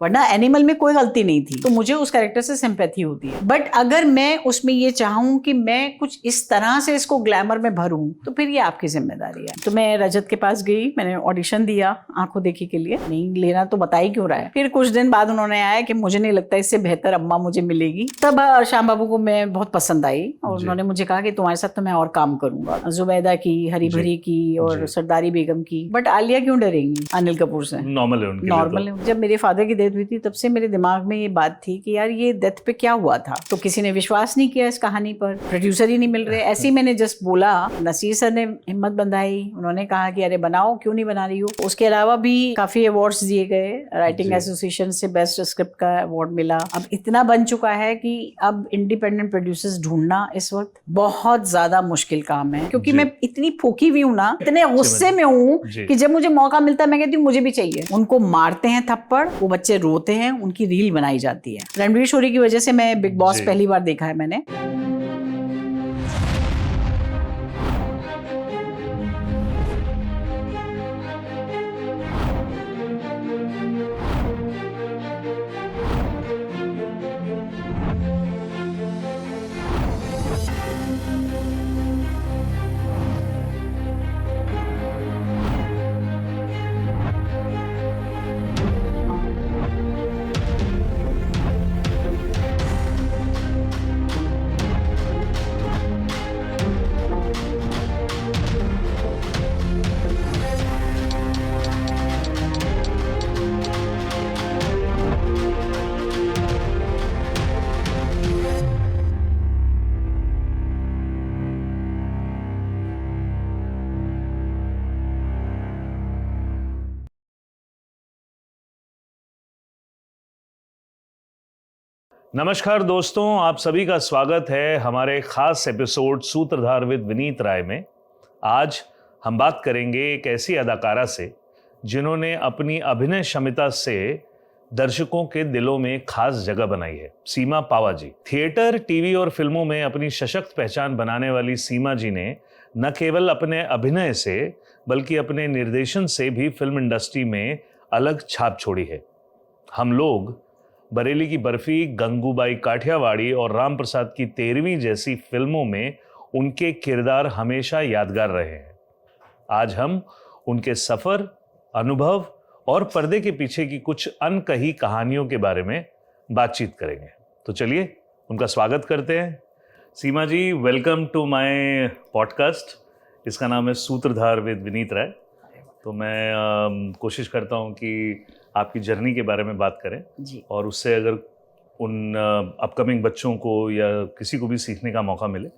वरना एनिमल में कोई गलती नहीं थी, तो मुझे उस कैरेक्टर से सिंपैथी होती है। बट अगर मैं उसमें ये चाहूँ कि मैं कुछ इस तरह से इसको ग्लैमर में भरूं, तो फिर ये आपकी जिम्मेदारी है। तो मैं रजत के पास गई, मैंने ऑडिशन दिया आंखों देखी के लिए, नहीं लेना तो बता ही क्यों रहा है। फिर कुछ दिन बाद उन्होंने आया कि मुझे नहीं लगता इससे बेहतर अम्मा मुझे मिलेगी। तब श्याम बाबू को मैं बहुत पसंद आई और उन्होंने मुझे कहा कि तुम्हारे साथ तो मैं और काम करूंगा, जुबैदा की, हरी भरी की और सरदारी बेगम की। बट आलिया क्यों डरेंगी अनिल कपूर से? नॉर्मल है उनके लिए तो। जब मेरे फादर की डेथ हुई थी तब से मेरे दिमाग में ये बात थी कि यार ये डेथ पे क्या हुआ था, तो किसी ने विश्वास नहीं किया इस कहानी पर, प्रोड्यूसर ही नहीं मिल रहे। ऐसे ही मैंने जस्ट बोला, नसीर सर ने हिम्मत बंधाई, उन्होंने कहा कि अरे बनाओ, क्यों नहीं बना रही हो। उसके अलावा भी काफी अवार्ड्स दिए गए, राइटिंग एसोसिएशन से बेस्ट स्क्रिप्ट का अवार्ड मिला। अब इतना बन चुका है कि अब इंडिपेंडेंट प्रोड्यूसर्स ढूंढना इस वक्त बहुत ज्यादा मुश्किल काम है, क्योंकि मैं इतनी फोकी हुई हूँ ना, इतने गुस्से में हूँ कि जब मुझे मौका मिलता है मैं कहती हूँ मुझे भी चाहिए। उनको मारते हैं थप्पड़, वो बच्चे रोते हैं, उनकी रील बनाई जाती है। रणवीर शोरी की वजह से मैं बिग बॉस पहली बार देखा है मैंने। नमस्कार दोस्तों, आप सभी का स्वागत है हमारे खास एपिसोड सूत्रधार विद विनीत राय में। आज हम बात करेंगे एक ऐसी अदाकारा से जिन्होंने अपनी अभिनय क्षमता से दर्शकों के दिलों में खास जगह बनाई है, सीमा पावा जी। थिएटर, टीवी और फिल्मों में अपनी सशक्त पहचान बनाने वाली सीमा जी ने न केवल अपने अभिनय से बल्कि अपने निर्देशन से भी फिल्म इंडस्ट्री में अलग छाप छोड़ी है। हम लोग बरेली की बर्फी, गंगूबाई काठियावाड़ी और राम प्रसाद की 13वीं जैसी फिल्मों में उनके किरदार हमेशा यादगार रहे हैं। आज हम उनके सफर, अनुभव और पर्दे के पीछे की कुछ अनकही कहानियों के बारे में बातचीत करेंगे। तो चलिए उनका स्वागत करते हैं। सीमा जी, वेलकम टू माय पॉडकास्ट। इसका नाम है सूत्रधार विद विनीत राय। तो मैं कोशिश करता हूँ कि आपकी जर्नी के बारे में बात करें जी। और उससे अगर उन अपकमिंग बच्चों को या किसी को भी सीखने का मौका मिले,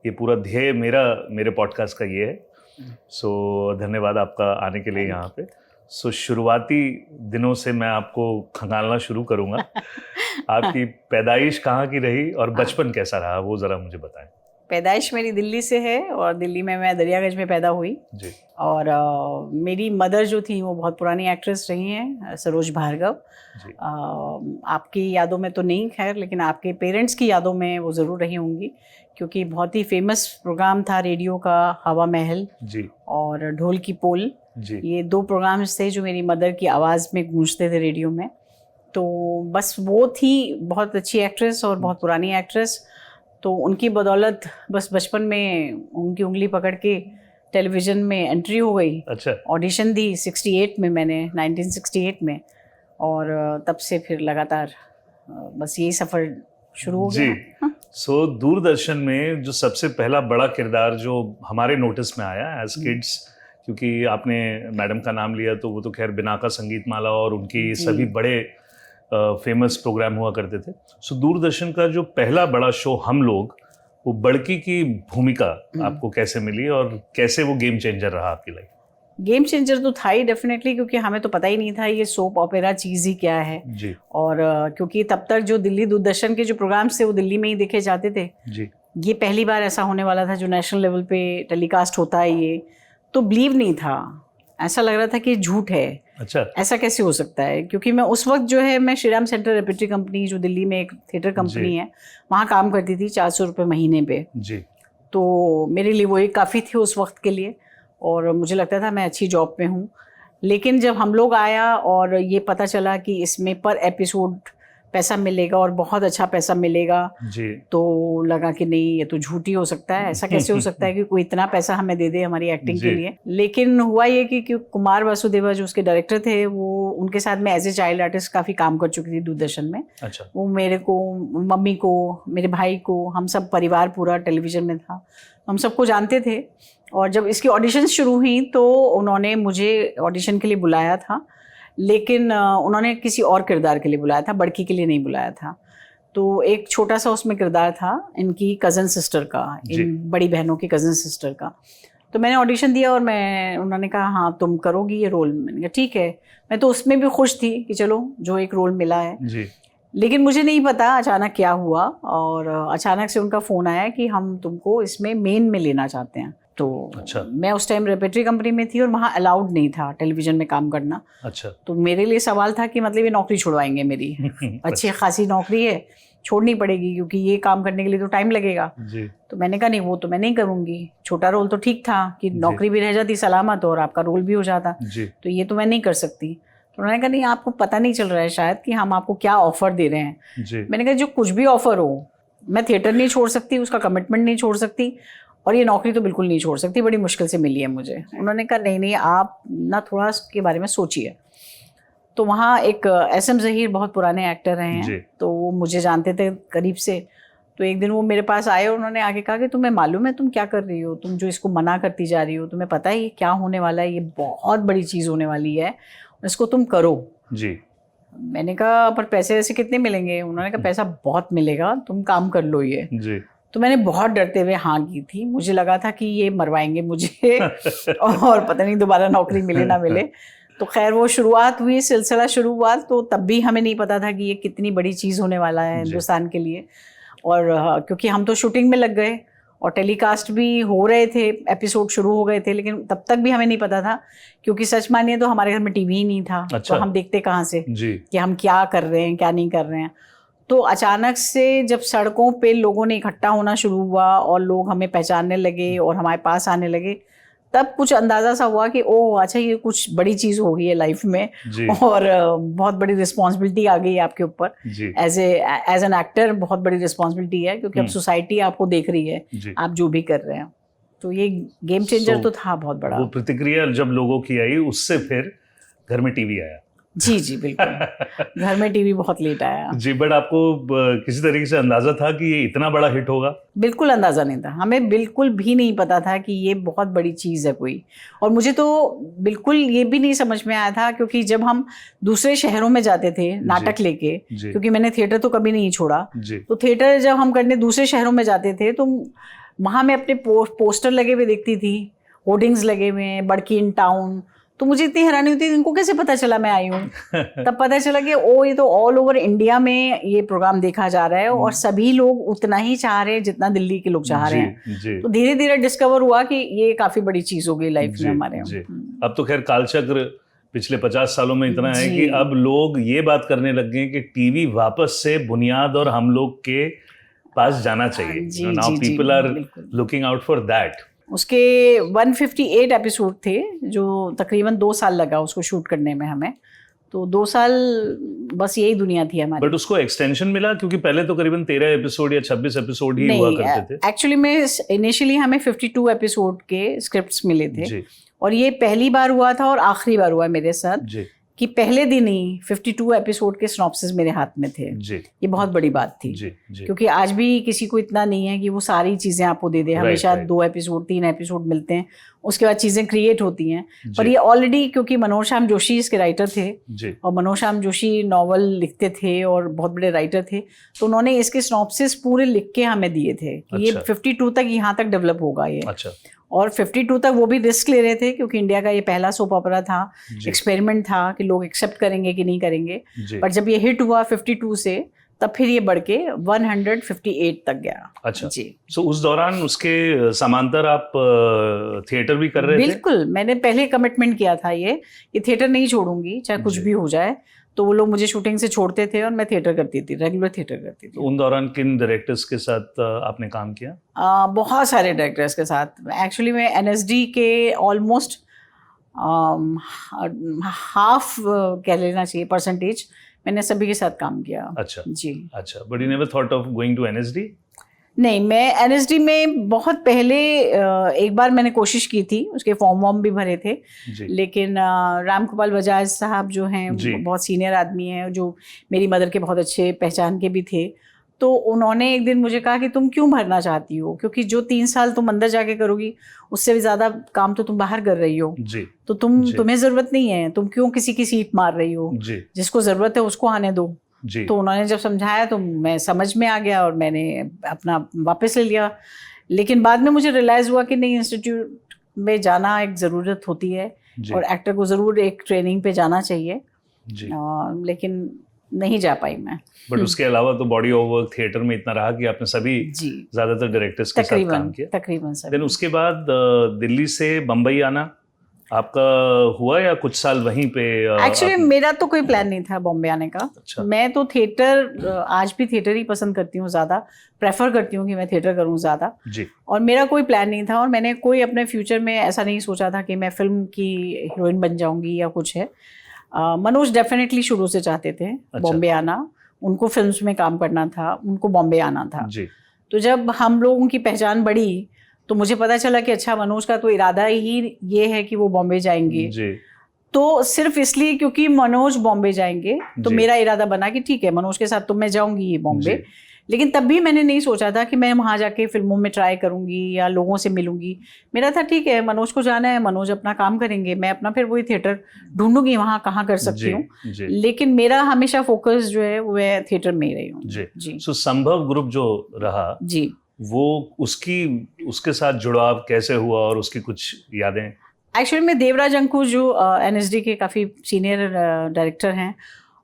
ये पूरा ध्येय मेरे पॉडकास्ट का ये है। सो धन्यवाद आपका आने के लिए यहाँ पे। सो शुरुआती दिनों से मैं आपको खंगालना शुरू करूँगा। आपकी पैदाइश कहाँ की रही और बचपन कैसा रहा, वो ज़रा मुझे बताएं। पैदाइश मेरी दिल्ली से है और दिल्ली में मैं दरियागंज में पैदा हुई जी। और मेरी मदर जो थी वो बहुत पुरानी एक्ट्रेस रही हैं, सरोज भार्गव। आपकी यादों में तो नहीं खैर, लेकिन आपके पेरेंट्स की यादों में वो ज़रूर रही होंगी, क्योंकि बहुत ही फेमस प्रोग्राम था रेडियो का, हवा महल जी और ढोल की पोल जी। ये 2 प्रोग्राम्स थे जो मेरी मदर की आवाज़ में गूंजते थे रेडियो में। तो बस वो थी बहुत अच्छी एक्ट्रेस और बहुत पुरानी एक्ट्रेस, तो उनकी बदौलत बस बचपन में उनकी उंगली पकड़ के टेलीविज़न में एंट्री हो गई। अच्छा। ऑडिशन दी 68 में मैंने, 1968 में, और तब से फिर लगातार बस यही सफ़र शुरू हो गया। जी। सो दूरदर्शन में जो सबसे पहला बड़ा किरदार जो हमारे नोटिस में आया एज किड्स, क्योंकि आपने मैडम का नाम लिया तो वो तो खैर बिनाका संगीत माला और उनकी सभी बड़े फेमस प्रोग्राम हुआ करते थे। सो दूरदर्शन का जो पहला बड़ा शो हम लोग, वो बड़की की भूमिका आपको कैसे मिली और कैसे वो गेम चेंजर रहा आपकी लाइफ? गेम चेंजर तो था ही डेफिनेटली, क्योंकि हमें तो पता ही नहीं था ये सोप ऑपेरा चीज़ ही क्या है जी। और क्योंकि तब तक जो दिल्ली दूरदर्शन के जो प्रोग्राम्स थे वो दिल्ली में ही देखे जाते थे जी। ये पहली बार ऐसा होने वाला था जो नेशनल लेवल पे टेलीकास्ट होता है, ये तो बिलीव नहीं था, ऐसा लग रहा था कि झूठ है। अच्छा। ऐसा कैसे हो सकता है, क्योंकि मैं उस वक्त जो है मैं श्रीराम सेंटर रेपिटरी कंपनी जो दिल्ली में एक थिएटर कंपनी है वहाँ काम करती थी 400 रुपये महीने पे जी। तो मेरे लिए वो एक काफ़ी थी उस वक्त के लिए और मुझे लगता था मैं अच्छी जॉब पे हूँ। लेकिन जब हम लोग आया और ये पता चला कि इसमें पर एपिसोड पैसा मिलेगा और बहुत अच्छा पैसा मिलेगा जी, तो लगा कि नहीं, ये तो झूठ ही हो सकता है, ऐसा कैसे हो सकता है कि कोई इतना पैसा हमें दे दे हमारी एक्टिंग के लिए। लेकिन हुआ ये कि कुमार वासुदेवा जो उसके डायरेक्टर थे, वो उनके साथ में एज ए चाइल्ड आर्टिस्ट काफ़ी काम कर चुकी थी दूरदर्शन में। अच्छा, वो मेरे को, मम्मी को, मेरे भाई को, हम सब परिवार पूरा टेलीविज़न में था, हम सबको जानते थे। और जब इसकी ऑडिशन शुरू हुई तो उन्होंने मुझे ऑडिशन के लिए बुलाया था, लेकिन उन्होंने किसी और किरदार के लिए बुलाया था, बड़की के लिए नहीं बुलाया था। तो एक छोटा सा उसमें किरदार था इनकी कज़न सिस्टर का, इन बड़ी बहनों की कज़न सिस्टर का। तो मैंने ऑडिशन दिया और उन्होंने कहा हाँ तुम करोगी ये रोल। मैंने कहा ठीक है। मैं तो उसमें भी खुश थी कि चलो जो एक रोल मिला है जी। लेकिन मुझे नहीं पता अचानक क्या हुआ, और अचानक से उनका फ़ोन आया कि हम तुमको इसमें मेन में लेना चाहते हैं। तो अच्छा। मैं उस टाइम रेपेटरी कंपनी में थी और वहाँ अलाउड नहीं था टेलीविज़न में काम करना। अच्छा। तो मेरे लिए सवाल था कि मतलब ये नौकरी छुड़वाएंगे मेरी अच्छी खासी नौकरी है, छोड़नी पड़ेगी क्योंकि ये काम करने के लिए तो टाइम लगेगा जी। तो मैंने कहा नहीं, वो तो मैं नहीं करूँगी। छोटा रोल तो ठीक था कि नौकरी भी रह जाती सलामत और आपका रोल भी हो जाता, तो ये तो मैं नहीं कर सकती। तो उन्होंने कहा नहीं, आपको पता नहीं चल रहा है शायद कि हम आपको क्या ऑफ़र दे रहे हैं। जी। मैंने कहा जो कुछ भी ऑफ़र हो, मैं थिएटर नहीं छोड़ सकती, उसका कमिटमेंट नहीं छोड़ सकती, और ये नौकरी तो बिल्कुल नहीं छोड़ सकती, बड़ी मुश्किल से मिली है मुझे। उन्होंने कहा नहीं नहीं, आप ना थोड़ा इसके बारे में सोचिए। तो वहाँ एक SM ज़हीर बहुत पुराने एक्टर रहे हैं, तो वो मुझे जानते थे करीब से। तो एक दिन वो मेरे पास आए और उन्होंने आके कहा कि तुम्हें मालूम है तुम क्या कर रही हो, तुम जो इसको मना करती जा रही हो, तुम्हें पता है ये क्या होने वाला है, ये बहुत बड़ी चीज़ होने वाली है, इसको तुम करो। जी। मैंने कहा पर पैसे वैसे कितने मिलेंगे? उन्होंने कहा पैसा बहुत मिलेगा, तुम काम कर लो ये। जी। तो मैंने बहुत डरते हुए हाँ की थी। मुझे लगा था कि ये मरवाएंगे मुझे और पता नहीं दोबारा नौकरी मिले ना मिले। तो खैर वो शुरुआत हुई, सिलसिला शुरू हुआ, तो तब भी हमें नहीं पता था कि ये कितनी बड़ी चीज़ होने वाला है हिंदुस्तान के लिए। और क्योंकि हम तो शूटिंग में लग गए और टेलीकास्ट भी हो रहे थे, एपिसोड शुरू हो गए थे, लेकिन तब तक भी हमें नहीं पता था क्योंकि सच मानिए तो हमारे घर में टीवी ही नहीं था। अच्छा। तो हम देखते कहाँ से जी। कि हम क्या कर रहे हैं क्या नहीं कर रहे हैं। तो अचानक से जब सड़कों पे लोगों ने इकट्ठा होना शुरू हुआ और लोग हमें पहचानने लगे और हमारे पास आने लगे, तब कुछ अंदाज़ा सा हुआ कि ओह अच्छा ये कुछ बड़ी चीज़ हो गई है लाइफ में और बहुत बड़ी रिस्पॉन्सिबिलिटी आ गई है आपके ऊपर। एज एन एक्टर बहुत बड़ी रिस्पॉन्सिबिलिटी है क्योंकि अब सोसाइटी आपको देख रही है आप जो भी कर रहे हैं। तो ये गेम चेंजर तो था बहुत बड़ा। वो प्रतिक्रिया जब लोगों की आई उससे फिर घर में टीवी आया। जी जी बिल्कुल घर में टीवी बहुत लेट आया जी। बट आपको किसी तरीके से अंदाजा था कि ये इतना बड़ा हिट होगा? बिल्कुल अंदाजा नहीं था, हमें बिल्कुल भी नहीं पता था कि ये बहुत बड़ी चीज़ है कोई। और मुझे तो बिल्कुल ये भी नहीं समझ में आया था क्योंकि जब हम दूसरे शहरों में जाते थे नाटक लेके, क्योंकि मैंने थिएटर तो कभी नहीं छोड़ा, तो थिएटर जब हम करने दूसरे शहरों में जाते थे तो वहाँ मैं अपने पोस्टर लगे हुए देखती थी, होर्डिंग्स लगे हुए हैं, बड़की इन टाउन। तो मुझे इतनी हैरानी होती है इनको कैसे पता चला मैं आई हूँ। तब पता चला कि ओ ये तो ऑल ओवर इंडिया में ये प्रोग्राम देखा जा रहा है और सभी लोग उतना ही चाह रहे हैं जितना दिल्ली के लोग चाह रहे हैं। तो धीरे धीरे डिस्कवर हुआ कि ये काफी बड़ी चीज हो गई लाइफ में हमारे। अब तो खैर कालचक्र पिछले 50 सालों में इतना है कि अब लोग ये बात करने लग गए कि टीवी वापस से बुनियाद और हम लोग के पास जाना चाहिए। Now people are looking out for that. उसके 158 एपिसोड थे जो तकरीबन 2 साल लगा उसको शूट करने में हमें। तो 2 साल बस यही दुनिया थी हमारी। बट उसको एक्सटेंशन मिला क्योंकि पहले तो करीबन 13 एपिसोड या 26 एपिसोड ही हुआ करते थे। एक्चुअली में इनिशियली हमें 52 एपिसोड के स्क्रिप्ट्स मिले थे और ये पहली बार हुआ था और आखिरी बार हुआ मेरे साथ कि पहले दिन ही 52 एपिसोड के सिनॉप्सिस मेरे हाथ में थे। ये बहुत बड़ी बात थी क्योंकि आज भी किसी को इतना नहीं है कि वो सारी चीज़ें आपको दे दे। हमेशा 2 एपिसोड 3 एपिसोड मिलते हैं, उसके बाद चीज़ें क्रिएट होती हैं। पर ये ऑलरेडी क्योंकि मनोज श्याम जोशी इसके राइटर थे और मनोज श्याम जोशी नॉवल लिखते थे और बहुत बड़े राइटर थे, तो उन्होंने इसके सिनॉप्सिस पूरे लिख के हमें दिए थे कि ये 52 तक यहाँ तक डेवलप होगा ये। और 52 तक वो भी रिस्क ले रहे थे क्योंकि इंडिया का ये पहला सोप ऑपरा था, एक्सपेरिमेंट था कि लोग एक्सेप्ट करेंगे कि नहीं करेंगे। पर जब ये हिट हुआ 52 से तब फिर ये बढ़ के 158 तक गया। अच्छा जी। सो उस दौरान उसके समांतर आप थिएटर भी कर रहे थे? बिल्कुल, मैंने पहले कमिटमेंट किया था ये थिएटर नहीं छोड़ूंगी चाहे कुछ भी हो जाए। तो वो लोग मुझे शूटिंग से छोड़ते थे और मैं थिएटर करती थी, रेगुलर थिएटर करती थी। तो उन दौरान किन डायरेक्टर्स के साथ आपने काम किया? बहुत सारे डायरेक्टर्स के साथ। एक्चुअली मैं NSD के ऑलमोस्ट हाफ कह लेना चाहिए परसेंटेज मैंने सभी के साथ काम किया। अच्छा जी। अच्छा, but you never thought of going to NSD? नहीं, मैं एनएसडी में बहुत पहले एक बार मैंने कोशिश की थी, उसके फॉर्म वॉर्म भी भरे थे, जी लेकिन राम गोपाल बजाज साहब जो हैं जी। बहुत सीनियर आदमी हैं, जो मेरी मदर के बहुत अच्छे पहचान के भी थे, तो उन्होंने एक दिन मुझे कहा कि तुम क्यों भरना चाहती हो, क्योंकि जो 3 साल तुम अंदर जाके करोगी उससे भी ज़्यादा काम तो तुम बाहर कर रही हो, जी तो जी। तुम्हें ज़रूरत नहीं है, तुम क्यों किसी की सीट मार रही हो, जी जिसको ज़रूरत है उसको आने दो। जी। तो उन्होंने जब समझाया तो मैं समझ में आ गया और मैंने अपना वापस ले लिया। लेकिन बाद में मुझे रियलाइज़ हुआ कि नहीं, इंस्टीट्यूट में जाना एक ज़रूरत होती है जी और एक्टर को ज़रूर एक ट्रेनिंग पे जाना चाहिए, जी। लेकिन नहीं जा पाई मैं। बट उसके अलावा तो बॉडी ऑफ वर्क थिएटर में इतना रहा कि आपने सभी जी ज्यादातर डायरेक्टर्स के साथ काम किया। तकरीबन सब। देन उसके बाद दिल्ली से बम्बई आना आपका हुआ या कुछ साल वहीं पे? एक्चुअली मेरा तो कोई प्लान नहीं था बॉम्बे आने का। अच्छा। मैं तो थिएटर, आज भी थिएटर ही पसंद करती हूँ, ज़्यादा प्रेफर करती हूँ कि मैं थिएटर करूँ ज़्यादा। जी। और मेरा कोई प्लान नहीं था और मैंने कोई अपने फ्यूचर में ऐसा नहीं सोचा था कि मैं फिल्म की हीरोइन बन जाऊँगी या कुछ है। मनोज डेफिनेटली शुरू से चाहते थे बॉम्बे आना, उनको फिल्म्स में काम करना था, उनको बॉम्बे आना था। जी। तो जब हम लोगों की पहचान बढ़ी तो मुझे पता चला कि अच्छा, मनोज का तो इरादा ही ये है कि वो बॉम्बे जाएंगे। जी। तो सिर्फ इसलिए क्योंकि मनोज बॉम्बे जाएंगे तो जी। मेरा इरादा बना कि ठीक है, मनोज के साथ तो मैं जाऊंगी बॉम्बे। जी। लेकिन तब भी मैंने नहीं सोचा था कि मैं वहाँ जाके फिल्मों में ट्राई करूंगी या लोगों से मिलूंगी। मेरा था ठीक है, मनोज को जाना है, मनोज अपना काम करेंगे, मैं अपना फिर वही थिएटर ढूंढूंगी वहाँ कहाँ कर सकती हूँ। जी। लेकिन मेरा हमेशा फोकस जो है वो थिएटर में ही रही हूँ। जी। जी। सो संभव ग्रुप जो रहा जी, वो उसके साथ जुड़ाव कैसे हुआ और उसकी कुछ यादें? एक्चुअली में देवराज अंकुश जो एनएसडी के काफ़ी सीनियर डायरेक्टर हैं,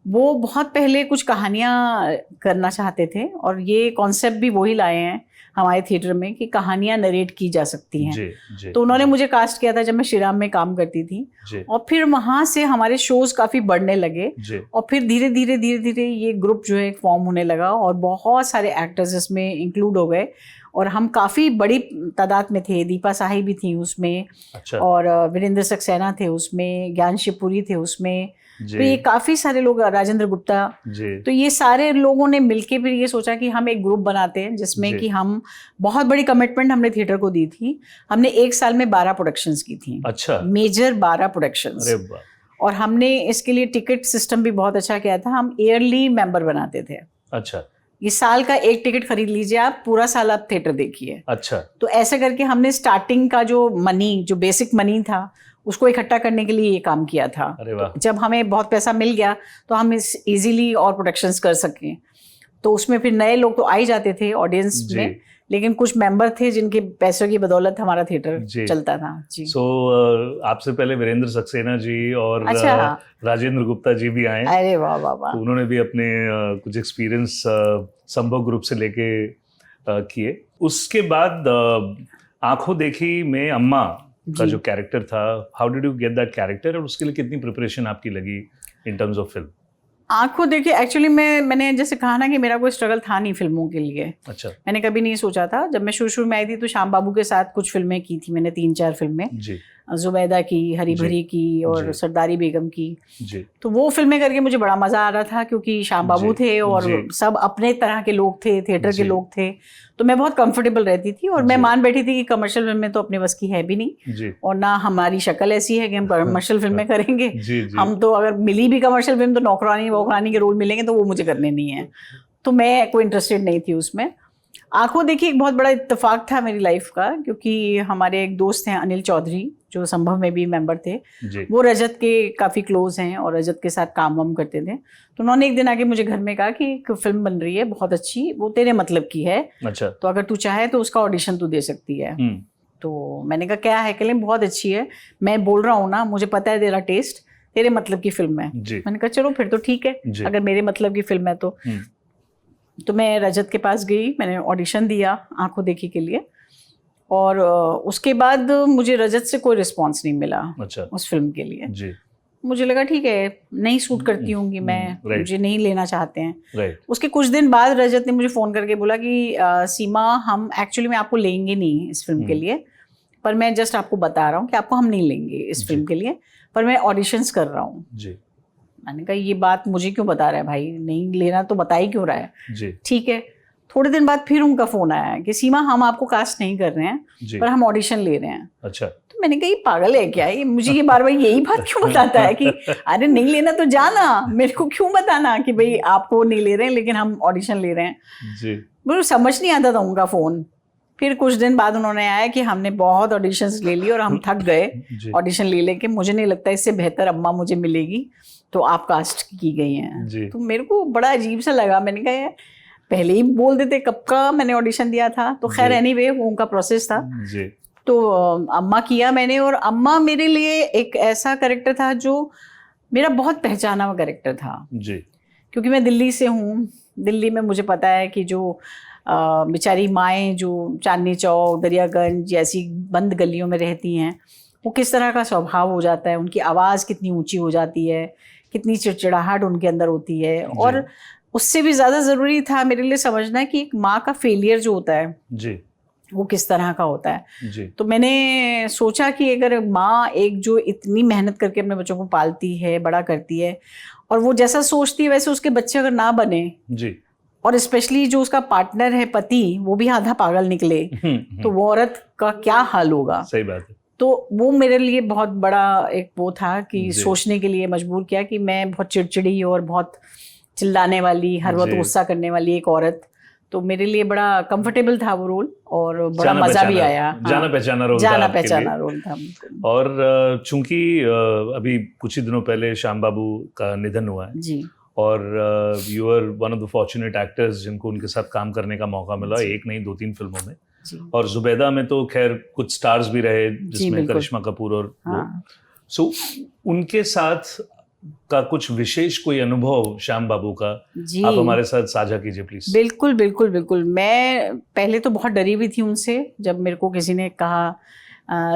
वो बहुत पहले कुछ कहानियाँ करना चाहते थे और ये कॉन्सेप्ट भी वही लाए हैं हमारे थिएटर में कि कहानियाँ नरेट की जा सकती हैं। जी। जी। तो उन्होंने मुझे कास्ट किया था जब मैं श्रीराम में काम करती थी। जी। और फिर वहाँ से हमारे शोज काफ़ी बढ़ने लगे जी। और फिर धीरे धीरे ये ग्रुप जो है फॉर्म होने लगा और बहुत सारे एक्टर्स इसमें इंक्लूड हो गए और हम काफ़ी बड़ी तादाद में थे। दीपा साही भी थी उसमें। अच्छा। और वीरेंद्र सक्सेना थे उसमें, ज्ञान शिवपुरी थे उसमें। जी। तो ये काफ़ी सारे लोग, राजेंद्र गुप्ता। जी। तो ये सारे लोगों ने मिलके फिर ये सोचा कि हम एक ग्रुप बनाते हैं जिसमें कि हम बहुत बड़ी कमिटमेंट हमने थिएटर को दी थी। हमने 1 साल में 12 प्रोडक्शंस की थी। अच्छा। Major 12 productions. अरे वाह। और हमने इसके लिए टिकट सिस्टम भी बहुत अच्छा किया था। हम ईयरली मेंबर बनाते थे। अच्छा। ये साल का एक टिकट खरीद लीजिए, आप पूरा साल आप थिएटर देखिए। अच्छा। तो ऐसे करके हमने स्टार्टिंग का जो बेसिक मनी था उसको इकट्ठा करने के लिए ये काम किया था। अरे वाह। तो जब हमें बहुत पैसा मिल गया तो हम इजीली और प्रोडक्शंस कर सकें। तो उसमें फिर नए लोग तो आ ही जाते थे ऑडियंस में, लेकिन कुछ मेंबर थे जिनके पैसों की बदौलत हमारा थिएटर चलता था। जी। सो आपसे पहले वीरेंद्र सक्सेना जी और अच्छा। राजेंद्र गुप्ता जी भी आए। अरे वाह वाह वाह। तो उन्होंने भी अपने कुछ एक्सपीरियंस संभव ग्रुप से लेके किए। उसके बाद आंखों देखी में अम्मा का जो कैरेक्टर था, how did you get that character और उसके लिए कितनी प्रिपरेशन आपकी लगी इन टर्म्स ऑफ फिल्म? आंखों देखिए, एक्चुअली मैंने जैसे कहा ना कि मेरा कोई स्ट्रगल था नहीं फिल्मों के लिए। अच्छा। मैंने कभी नहीं सोचा था। जब मैं शुरू में आई थी तो श्याम बाबू के साथ कुछ फिल्में की थी मैंने, 3-4 फिल्में। जी। जुबैदा की, हरी भरी की और सरदारी बेगम की। जी। तो वो फिल्में करके मुझे बड़ा मजा आ रहा था क्योंकि श्याम बाबू थे और सब अपने तरह के लोग थे, थिएटर के लोग थे, तो मैं बहुत कंफर्टेबल रहती थी। और मैं मान बैठी थी कि कमर्शियल फिल्में तो अपने बस की है भी नहीं और ना हमारी शक्ल ऐसी है कि हम कमर्शियल फिल्में करेंगे। हम तो अगर मिली भी कमर्शियल फिल्म तो नौकरानी वोकरानी के रोल मिलेंगे तो वो मुझे करने नहीं है। तो मैं कोई इंटरेस्टेड नहीं थी उसमें। आंखों देखी एक बहुत बड़ा इत्तेफाक था मेरी लाइफ का, क्योंकि हमारे एक दोस्त हैं अनिल चौधरी जो संभव में भी मेंबर थे। वो रजत के काफ़ी क्लोज हैं और रजत के साथ काम वाम करते थे। तो उन्होंने एक दिन आके मुझे घर में कहा कि एक फिल्म बन रही है बहुत अच्छी, वो तेरे मतलब की है। अच्छा। तो अगर तू चाहे तो उसका ऑडिशन तू दे सकती है। तो मैंने कहा क्या है? कह बहुत अच्छी है, मैं बोल रहा हूँ ना, मुझे पता है तेरा टेस्ट, तेरे मतलब की फिल्म है। मैंने कहा चलो फिर तो ठीक है, अगर मेरे मतलब की फिल्म है तो मैं रजत के पास गई, मैंने ऑडिशन दिया आंखों देखी के लिए और उसके बाद मुझे रजत से कोई रिस्पांस नहीं मिला। अच्छा। उस फिल्म के लिए जी। मुझे लगा ठीक है, नहीं सूट करती होंगी मैं, मुझे नहीं लेना चाहते हैं। उसके कुछ दिन बाद रजत ने मुझे फ़ोन करके बोला कि सीमा, हम एक्चुअली में आपको लेंगे नहीं इस फिल्म के लिए, पर मैं जस्ट आपको बता रहा हूँ कि आपको हम नहीं लेंगे इस फिल्म के लिए, पर मैं ऑडिशंस कर रहा हूँ। जी। मैंने कहा ये बात मुझे क्यों बता रहा है भाई, नहीं लेना तो बता ही क्यों रहा है। जी। ठीक है, थोड़े दिन बाद फिर उनका फोन आया कि सीमा हम आपको कास्ट नहीं कर रहे हैं, पर हम ऑडिशन ले रहे हैं। अच्छा। तो मैंने कहा ये पागल है क्या, ये मुझे ये बार बार यही बात क्यों बताता है कि अरे नहीं लेना तो जाना, मेरे को क्यों बताना कि भाई आपको नहीं ले रहे हैं लेकिन हम ऑडिशन ले रहे हैं। जी। मुझे समझ नहीं आता था उनका फोन। फिर कुछ दिन बाद उन्होंने आया कि हमने बहुत ऑडिशंस ले ली और हम थक गए ऑडिशन ले लेके, मुझे नहीं लगता इससे बेहतर अम्मा मुझे मिलेगी, तो आप कास्ट की गई हैं। तो मेरे को बड़ा अजीब सा लगा। मैंने कहा यार पहले ही बोल देते, कब का मैंने ऑडिशन दिया था। तो खैर एनीवे वो उनका प्रोसेस था। तो अम्मा किया मैंने, और अम्मा मेरे लिए एक ऐसा कैरेक्टर था जो मेरा बहुत पहचाना हुआ कैरेक्टर था जी। क्योंकि मैं दिल्ली से हूँ, दिल्ली में मुझे पता है कि जो बेचारी माएँ जो चांदनी चौक, दरियागंज जैसी बंद गलियों में रहती हैं, वो किस तरह का स्वभाव हो जाता है, उनकी आवाज़ कितनी ऊंची हो जाती है, कितनी चिड़चिड़ाहट उनके अंदर होती है। और उससे भी ज़्यादा ज़रूरी था मेरे लिए समझना कि एक माँ का फेलियर जो होता है जी, वो किस तरह का होता है जी। तो मैंने सोचा कि अगर माँ एक जो इतनी मेहनत करके अपने बच्चों को पालती है, बड़ा करती है, और वो जैसा सोचती है वैसे उसके बच्चे अगर ना बने जी, और स्पेशली जो उसका पार्टनर है पति, वो भी आधा पागल निकले, तो वो औरत का क्या हाल होगा। सही बात है। तो वो मेरे लिए बहुत बड़ा एक वो था कि सोचने के लिए मजबूर किया कि मैं बहुत चिड़चिड़ी और बहुत चिल्लाने वाली, हर वक्त गुस्सा करने वाली एक औरत, तो मेरे लिए बड़ा कंफर्टेबल था वो रोल, और बड़ा मजा भी आया। जाना पहचाना रोल था, जाना पहचाना रोल था। और चूंकि अभी कुछ ही दिनों पहले श्याम बाबू का निधन हुआ है जी, और you are one of the fortunate actors जिनको उनके साथ काम करने का मौका मिला, एक नहीं 2-3 फिल्मों में, और जुबैदा में तो खैर कुछ स्टार्स भी रहे जिसमें करिश्मा कपूर और सो उनके साथ का कुछ विशेष कोई अनुभव श्याम बाबू का आप हमारे साथ साझा कीजिए प्लीज। बिल्कुल बिल्कुल बिल्कुल। मैं पहले तो बहुत डरी हुई थी उनसे, जब मेरे को किसी ने कहा,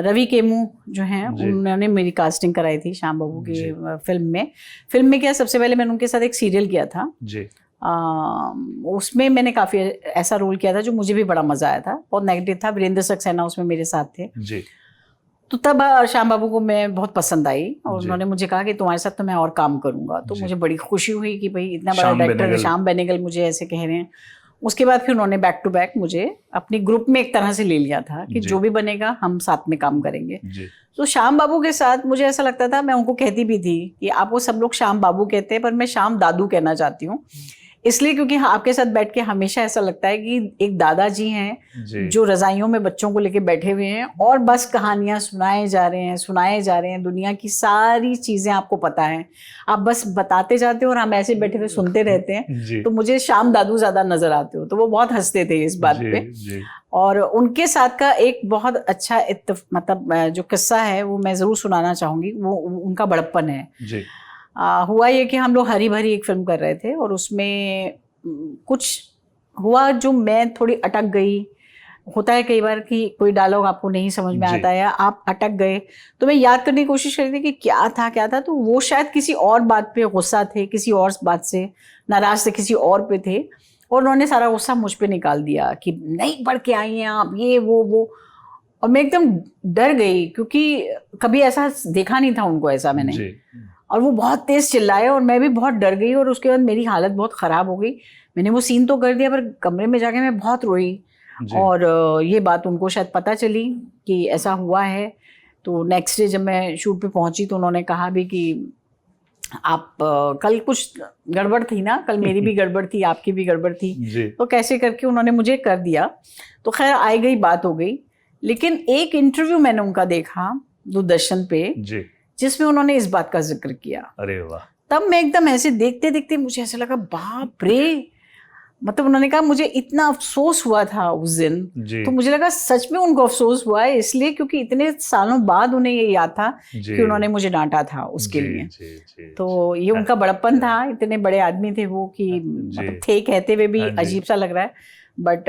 रवि केमू जो हैं उन्होंने मेरी कास्टिंग कराई थी श्याम बाबू की फिल्म में क्या, सबसे पहले मैंने उनके साथ एक सीरियल किया था जी। उसमें मैंने काफ़ी ऐसा रोल किया था जो मुझे भी बड़ा मज़ा आया था, बहुत नेगेटिव था। वीरेंद्र सक्सेना उसमें मेरे साथ थे जी। तो तब श्याम बाबू को मैं बहुत पसंद आई, और उन्होंने मुझे कहा कि तुम्हारे साथ तो मैं और काम करूंगा, तो मुझे बड़ी खुशी हुई कि भाई इतना बड़ा डायरेक्टर श्याम बेनेगल मुझे ऐसे कह रहे हैं। उसके बाद फिर उन्होंने बैक टू बैक मुझे अपनी ग्रुप में एक तरह से ले लिया था कि जो भी बनेगा हम साथ में काम करेंगे। तो श्याम बाबू के साथ मुझे ऐसा लगता था, मैं उनको कहती भी थी कि आपको सब लोग श्याम बाबू कहते हैं, पर मैं श्याम दादू कहना चाहती हूँ, इसलिए क्योंकि आपके साथ बैठ के हमेशा ऐसा लगता है कि एक दादाजी हैं जो रजाइयों में बच्चों को लेके बैठे हुए हैं और बस कहानियां सुनाए जा रहे हैं, दुनिया की सारी चीजें आपको पता है, आप बस बताते जाते हो और हम ऐसे बैठे हुए सुनते रहते हैं। तो मुझे श्याम दादू ज्यादा नजर आते हो, तो वो बहुत हंसते थे इस बात पे। और उनके साथ का एक बहुत अच्छा मतलब जो किस्सा है वो मैं जरूर सुनाना चाहूंगी, वो उनका बड़प्पन है। हुआ ये कि हम लोग हरी भरी एक फिल्म कर रहे थे, और उसमें कुछ हुआ जो मैं थोड़ी अटक गई। होता है कई बार कि कोई डायलॉग आपको नहीं समझ में आता है या आप अटक गए, तो मैं याद करने की कोशिश कर रही थी कि क्या था, तो वो शायद किसी और बात पे गुस्सा थे, किसी और बात से नाराज थे, किसी और पे थे, और उन्होंने सारा गुस्सा मुझ पे निकाल दिया कि नहीं पढ़ के आई हैं आप, ये वो। और मैं एकदम डर गई क्योंकि कभी ऐसा देखा नहीं था उनको, ऐसा मैंने। और वो बहुत तेज चिल्लाए और मैं भी बहुत डर गई, और उसके बाद मेरी हालत बहुत ख़राब हो गई। मैंने वो सीन तो कर दिया, पर कमरे में जाके मैं बहुत रोई, और ये बात उनको शायद पता चली कि ऐसा हुआ है। तो नेक्स्ट डे जब मैं शूट पे पहुंची तो उन्होंने कहा भी कि आप कल कुछ गड़बड़ थी ना, कल मेरी भी गड़बड़ थी, आपकी भी गड़बड़ थी, तो कैसे करके उन्होंने मुझे कर दिया। तो खैर आई गई बात हो गई। लेकिन एक इंटरव्यू मैंने उनका देखा दूरदर्शन पे जिसमें उन्होंने इस बात का जिक्र किया। अरे वाह। तब मैं एकदम ऐसे देखते देखते मुझे ऐसा लगा बाप रे, मतलब उन्होंने कहा मुझे इतना अफसोस हुआ था उस दिन, तो मुझे लगा सच में उनको अफसोस हुआ है, इसलिए क्योंकि इतने सालों बाद उन्हें ये याद था कि उन्होंने मुझे डांटा था उसके लिए। तो ये उनका बड़प्पन था, इतने बड़े आदमी थे वो कि मतलब थे कहते हुए भी अजीब सा लग रहा है, बट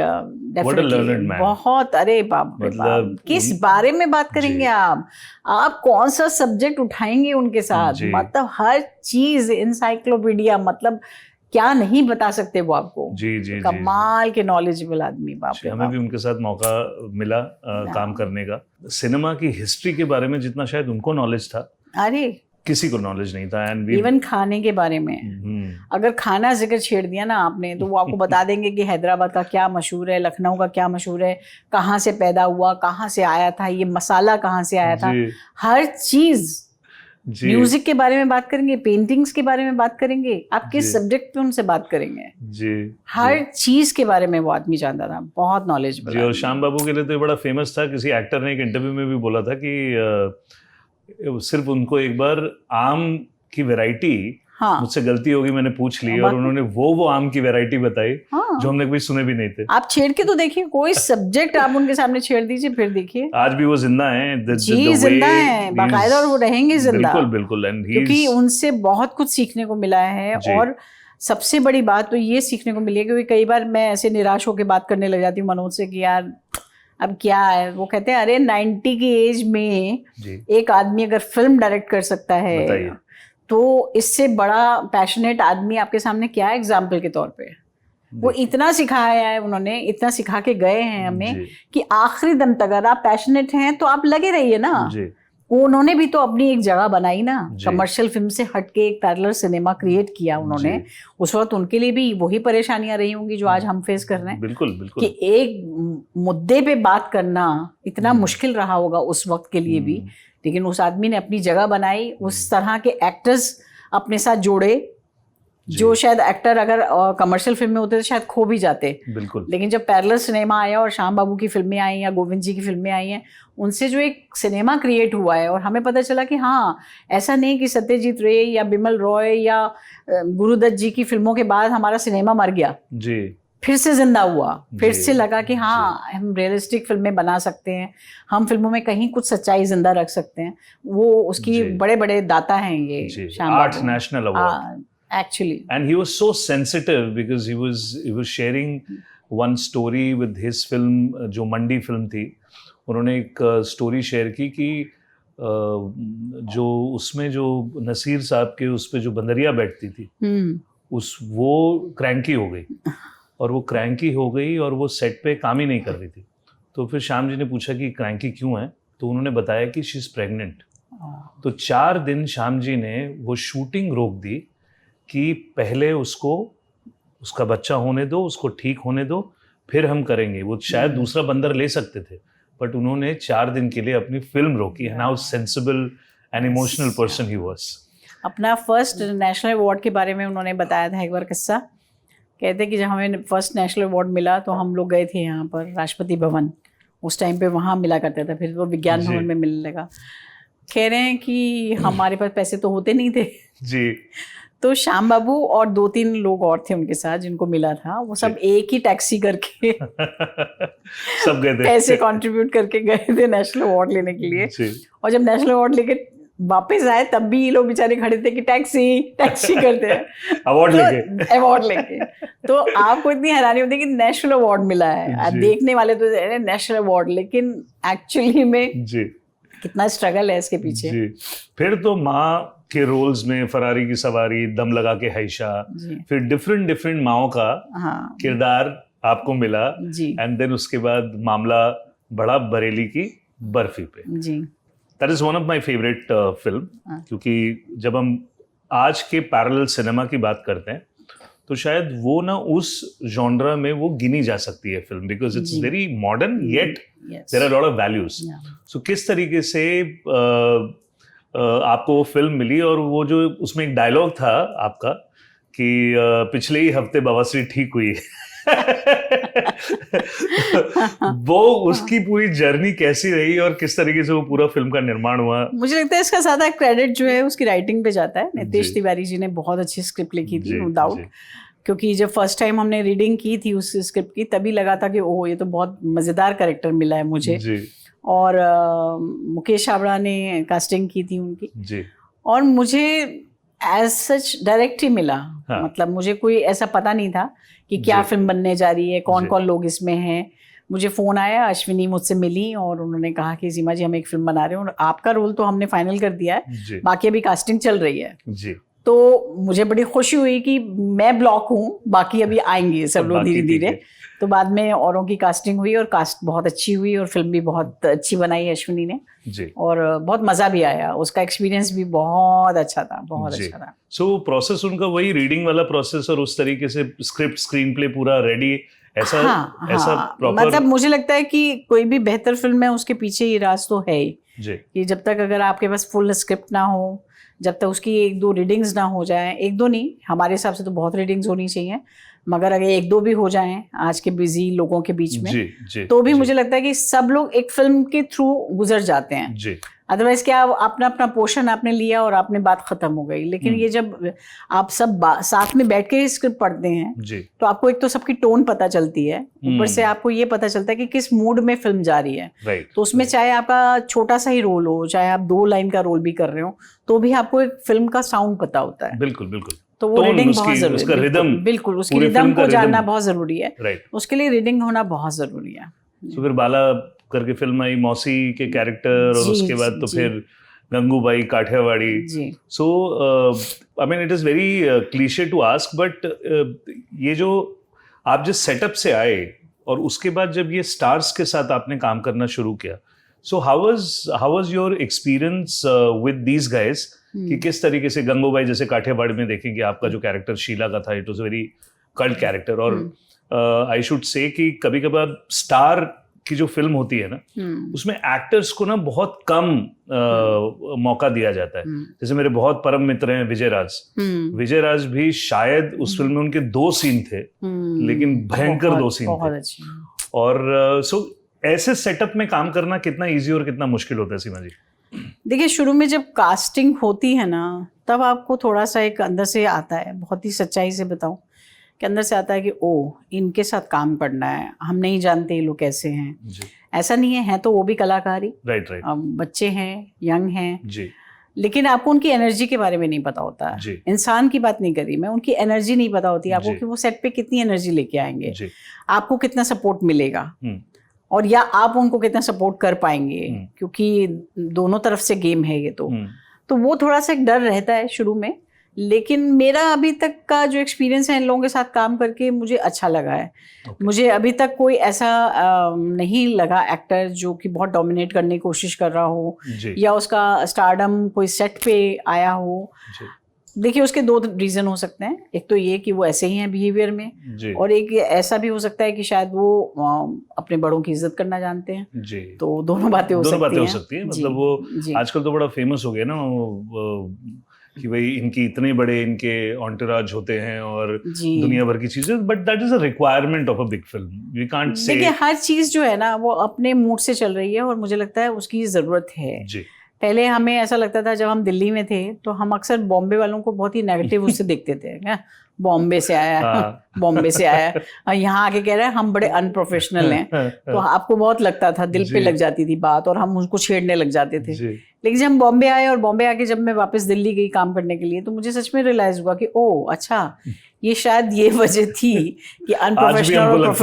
डेफिनेटली बहुत। अरे बाप रे बाप, किस बारे में बात करेंगे आप कौन सा सब्जेक्ट उठाएंगे उनके साथ, मतलब हर चीज इंसाइक्लोपीडिया, मतलब क्या नहीं बता सकते वो आपको। जी जी कमाल के नॉलेजेबल आदमी, बाप रे हमें भी उनके साथ मौका मिला काम करने का। सिनेमा की हिस्ट्री के बारे में जितना शायद उनको नॉलेज था, अरे किसी को नॉलेज नहीं था। एंड इवन खाने के बारे में, अगर खाना जिक्र छेड़ दिया ना आपने तो वो आपको बता देंगे कि हैदराबाद का क्या मशहूर है, लखनऊ का क्या मशहूर है, कहाँ से पैदा हुआ, कहाँ से आया था, ये मसाला कहाँ से आया था, हर चीज। म्यूजिक के बारे में बात करेंगे, पेंटिंग्स के बारे में बात करेंगे, आप किस सब्जेक्ट पे उनसे बात करेंगे जी, हर चीज के बारे में वो आदमी जानता था, बहुत नॉलेजेबल। और श्याम बाबू के लिए तो बड़ा फेमस था, किसी एक्टर ने एक इंटरव्यू में भी बोला था कि सिर्फ उनको एक बार आम की वैरायटी, हाँ, मुझसे गलती होगी मैंने पूछ ली, और उन्होंने वो आम की वैरायटी बताई, हाँ, जो हमने कभी सुने भी नहीं थे। आप छेड़ के तो देखिए, कोई सब्जेक्ट आप उनके सामने छेड़ दीजिए, फिर देखिए आज भी वो जिंदा हैं। जी जिंदा हैं बाकायदा, और वो रहेंगे जिंदा, बिल्कुल बिल्कुल। क्योंकि उनसे बहुत कुछ सीखने को मिला है। और सबसे बड़ी बात तो ये सीखने को मिली है, क्योंकि कई बार मैं ऐसे निराश होकर बात करने लग जाती हूँ मनोज से कि यार अब क्या है, वो कहते हैं अरे 90 की एज में एक आदमी अगर फिल्म डायरेक्ट कर सकता है तो इससे बड़ा पैशनेट आदमी आपके सामने क्या है एग्जाम्पल के तौर पे। वो इतना सिखाया है उन्होंने, इतना सिखा के गए हैं हमें कि आखिरी दम तक अगर आप पैशनेट हैं तो आप लगे रहिए ना। उन्होंने भी तो अपनी एक जगह बनाई ना, कमर्शियल फिल्म से हटके एक पैरेलल सिनेमा क्रिएट किया उन्होंने। उस वक्त उनके लिए भी वही परेशानियां रही होंगी जो आज हम फेस कर रहे हैं। बिल्कुल बिल्कुल। कि एक मुद्दे पे बात करना इतना मुश्किल रहा होगा उस वक्त के लिए भी, लेकिन उस आदमी ने अपनी जगह बनाई, उस तरह के एक्टर्स अपने साथ जोड़े जो शायद एक्टर अगर कमर्शियल फिल्म में होते तो शायद खो भी जाते। बिल्कुल। लेकिन जब पैरेलल सिनेमा आया और श्याम बाबू की फिल्में आई या गोविंद जी की फिल्में आई हैं, उनसे जो एक सिनेमा क्रिएट हुआ है, और हमें पता चला कि हाँ ऐसा नहीं कि सत्यजीत रे या बिमल रॉय या गुरुदत्त जी की फिल्मों के बाद हमारा सिनेमा मर गया जी, फिर से जिंदा हुआ, फिर से लगा कि हाँ हम रियलिस्टिक फिल्में बना सकते हैं, हम फिल्मों में कहीं कुछ सच्चाई जिंदा रख सकते हैं। वो उसकी बड़े बड़े दाता हैं ये Shyam arts national award actually, and he was so sensitive because he was sharing one story with his film, जो मंडी फिल्म थी, उन्होंने एक स्टोरी शेयर की कि जो उसमें जो नसीर साहब के उस पे जो बंदरिया बैठती थी वो क्रैंकी हो गई, और वो क्रैंकी हो गई और वो सेट पे काम ही नहीं कर रही थी। तो फिर श्याम जी ने पूछा कि क्रैंकी क्यों है, तो उन्होंने बताया कि शी इज प्रेग्नेंट। तो 4 दिन श्याम जी ने वो शूटिंग रोक दी कि पहले उसका बच्चा होने दो, उसको ठीक होने दो, फिर हम करेंगे। वो शायद दूसरा बंदर ले सकते थे, बट उन्होंने 4 दिन के लिए अपनी फिल्म रोकी। And how sensible and emotional person he was. अपना फर्स्ट नेशनल अवार्ड के बारे में उन्होंने बताया था एक बार किस्सा। कहते कि जब हमें फर्स्ट नेशनल अवार्ड मिला तो हम लोग गए थे यहाँ पर राष्ट्रपति भवन, उस टाइम पे वहाँ मिला करता था, फिर वो विज्ञान भवन में मिलने लगा। कह रहे हैं कि हमारे पास पैसे तो होते नहीं थे जी, तो श्याम बाबू और 2-3 लोग और थे उनके साथ जिनको मिला था, वो सब एक ही टैक्सी करके सब गए थे, पैसे कंट्रीब्यूट करके गए थे नेशनल अवार्ड लेने के लिए। और जब नेशनल अवार्ड लेके वापस आए तब भी ये लोग बेचारे खड़े थे कि टैक्सी करते हैं अवार्ड लेके। तो आपको इतनी हैरानी होती है कि नेशनल अवार्ड मिला है, देखने वाले तो नेशनल अवार्ड, लेकिन एक्चुअली में कितना स्ट्रगल है इसके पीछे। फिर तो माँ के रोल्स में फरारी की सवारी, दम लगा के हैशा, फिर डिफरेंट माओ का किरदार आपको मिला। एंड देन उसके बाद मामला बढ़ा बरेली की बर्फी पे। That is one of my favourite film, क्योंकि जब हम आज के पैरेलल सिनेमा की बात करते हैं तो शायद वो ना उस जॉनरा में वो गिनी जा सकती है film, because it's very modern yet there are lot of values. So किस तरीके से आपको वो फिल्म मिली, और वो जो उसमें एक डायलॉग था आपका कि पिछले ही हफ्ते बवासीर ठीक हुई वो उसकी पूरी जर्नी कैसी रही और किस तरीके से वो पूरा फिल्म का निर्माण हुआ? मुझे लगता है इसका ज्यादा क्रेडिट जो है उसकी राइटिंग पे जाता है। नितेश तिवारी जी ने बहुत अच्छी स्क्रिप्ट लिखी थी, नो डाउट, क्योंकि जब फर्स्ट टाइम हमने रीडिंग की थी उस स्क्रिप्ट की तभी लगा था कि ओह ये तो बहुत मजेदार कैरेक्टर मिला है मुझे। और मुकेश छाबड़ा ने कास्टिंग की थी उनकी, और मुझे एज सच डायरेक्ट ही मिला। मतलब मुझे कोई ऐसा पता नहीं था कि क्या फिल्म बनने जा रही है, कौन कौन लोग इसमें हैं। मुझे फ़ोन आया, अश्विनी मुझसे मिली और उन्होंने कहा कि सीमा जी हम एक फिल्म बना रहे हैं और आपका रोल तो हमने फाइनल कर दिया है, बाकी अभी कास्टिंग चल रही है। तो मुझे बड़ी खुशी हुई कि मैं ब्लॉक हूँ, बाकी अभी आएंगे सब लोग धीरे धीरे। तो बाद में औरों की कास्टिंग हुई और कास्ट बहुत अच्छी हुई और फिल्म भी बहुत अच्छी बनाई अश्विनी ने जी। और बहुत मजा भी आया, उसका एक्सपीरियंस भी बहुत अच्छा था, बहुत अच्छा था। सो प्रोसेस उनका वही रीडिंग वाला प्रोसेस और उस तरीके से स्क्रिप्ट स्क्रीन प्ले पूरा रेडी, ऐसा ऐसा प्रॉपर। मतलब मुझे लगता है कि कोई भी बेहतर फिल्म है उसके पीछे ये राज तो है ही जी, कि जब तक अगर आपके पास फुल स्क्रिप्ट ना हो, जब तक उसकी 1-2 रीडिंग्स ना हो जाए, 1-2 नहीं, हमारे हिसाब से तो बहुत रीडिंग्स होनी चाहिए, मगर अगर 1-2 भी हो जाएं आज के बिजी लोगों के बीच में, जी, तो भी मुझे लगता है कि सब लोग एक फिल्म के थ्रू गुजर जाते हैं जी। अदरवाइज क्या, अपना अपना पोर्शन आपने लिया और आपने बात खत्म हो गई। लेकिन ये जब आप सब साथ में बैठ के स्क्रिप्ट पढ़ते हैं जी, तो आपको एक तो सबकी टोन पता चलती है, ऊपर से आपको ये पता चलता है कि किस मूड में फिल्म जा रही है। राइट। तो उसमें चाहे आपका छोटा सा ही रोल हो, चाहे आप 2 लाइन का रोल भी कर रहे हो, तो भी आपको एक फिल्म का साउंड पता होता है। बिल्कुल बिल्कुल। तो वो रीडिंग बहुत जरूरी उसका है। रिदम, बिल्कुल उसकी रिदम को जानना बहुत जरूरी है। राइट। उसके लिए रीडिंग होना बहुत जरूरी है। तो फिर बाला करके फिल्म आई, मौसी के कैरेक्टर, और उसके बाद तो फिर Gangubai Kathiawadi. So I mean it is very cliche to ask, but ये जो आप जिस सेटअप से आए और उसके बाद जब ये स्टार्स के साथ आपने काम करना शुरू किया, so how was your experience with these guys, कि किस तरीके से गंगूबाई जैसे काठियावाड़ी में देखेंगे आपका जो कैरेक्टर शीला का था, it was very cult character, और आई शुड से कि कभी कभार स्टार की जो फिल्म होती है ना, उसमें एक्टर्स को ना बहुत कम मौका दिया जाता है। जैसे मेरे बहुत परम मित्र हैं विजय राज भी शायद उस फिल्म में उनके 2 सीन थे, लेकिन भयंकर 2 सीन थे। और सो ऐसे सेटअप में काम करना कितना इजी और कितना मुश्किल होता है सीमा जी? देखिए, शुरू में जब कास्टिंग होती है ना, तब आपको थोड़ा सा एक अंदर से आता है, बहुत ही सच्चाई से बताऊं कि अंदर से आता है कि ओ, इनके साथ काम करना है, हम नहीं जानते ये लोग कैसे हैं जी। ऐसा नहीं है तो वो भी कलाकार ही, राइट, बच्चे हैं, यंग हैं जी, लेकिन आपको उनकी एनर्जी के बारे में नहीं पता होता। इंसान की बात नहीं करी मैं, उनकी एनर्जी नहीं पता होती आपको कि वो सेट पे कितनी एनर्जी लेके आएंगे, आपको कितना सपोर्ट मिलेगा, और या आप उनको कितना सपोर्ट कर पाएंगे, क्योंकि दोनों तरफ से गेम है ये। तो वो थोड़ा सा एक डर रहता है शुरू में। लेकिन मेरा अभी तक का जो एक्सपीरियंस है इन लोगों के साथ काम करके, मुझे अच्छा लगा है। मुझे अभी तक कोई ऐसा नहीं लगा एक्टर जो कि बहुत डोमिनेट करने की कोशिश कर रहा हो, या उसका स्टारडम कोई सेट पे आया हो। देखिए, उसके 2 रीजन हो सकते हैं। एक तो ये कि वो ऐसे ही हैं बिहेवियर में, और एक ऐसा भी हो सकता है कि शायद वो अपने बड़ों की इज्जत करना जानते हैं जी। तो दोनों बातें हो सकती हैं। मतलब वो आजकल तो बड़ा फेमस हो गया ना कि भाई इनकी इतने बड़े इनके एंटोराज होते हैं और दुनिया भर की चीजें, but that is a requirement of a big film. We can't say, देखिए, हर चीज जो है ना वो अपने मूड से चल रही है, और मुझे लगता है उसकी जरूरत है जी। पहले हमें ऐसा लगता था जब हम दिल्ली में थे, तो हम अक्सर बॉम्बे वालों को बहुत ही नेगेटिव उससे देखते थे, बॉम्बे से आया बॉम्बे से आया, यहाँ आके कह रहा है हम बड़े अनप्रोफेशनल हैं। तो आपको बहुत लगता था, दिल पे लग जाती थी बात, और हम उसको छेड़ने लग जाते थे। लेकिन जब हम बॉम्बे आए, और बॉम्बे आके जब मैं वापस दिल्ली गई काम करने के लिए, तो मुझे सच में रियलाइज हुआ कि ओ अच्छा, ये शायद ये वजह थी कि अनप्रोफेशनल और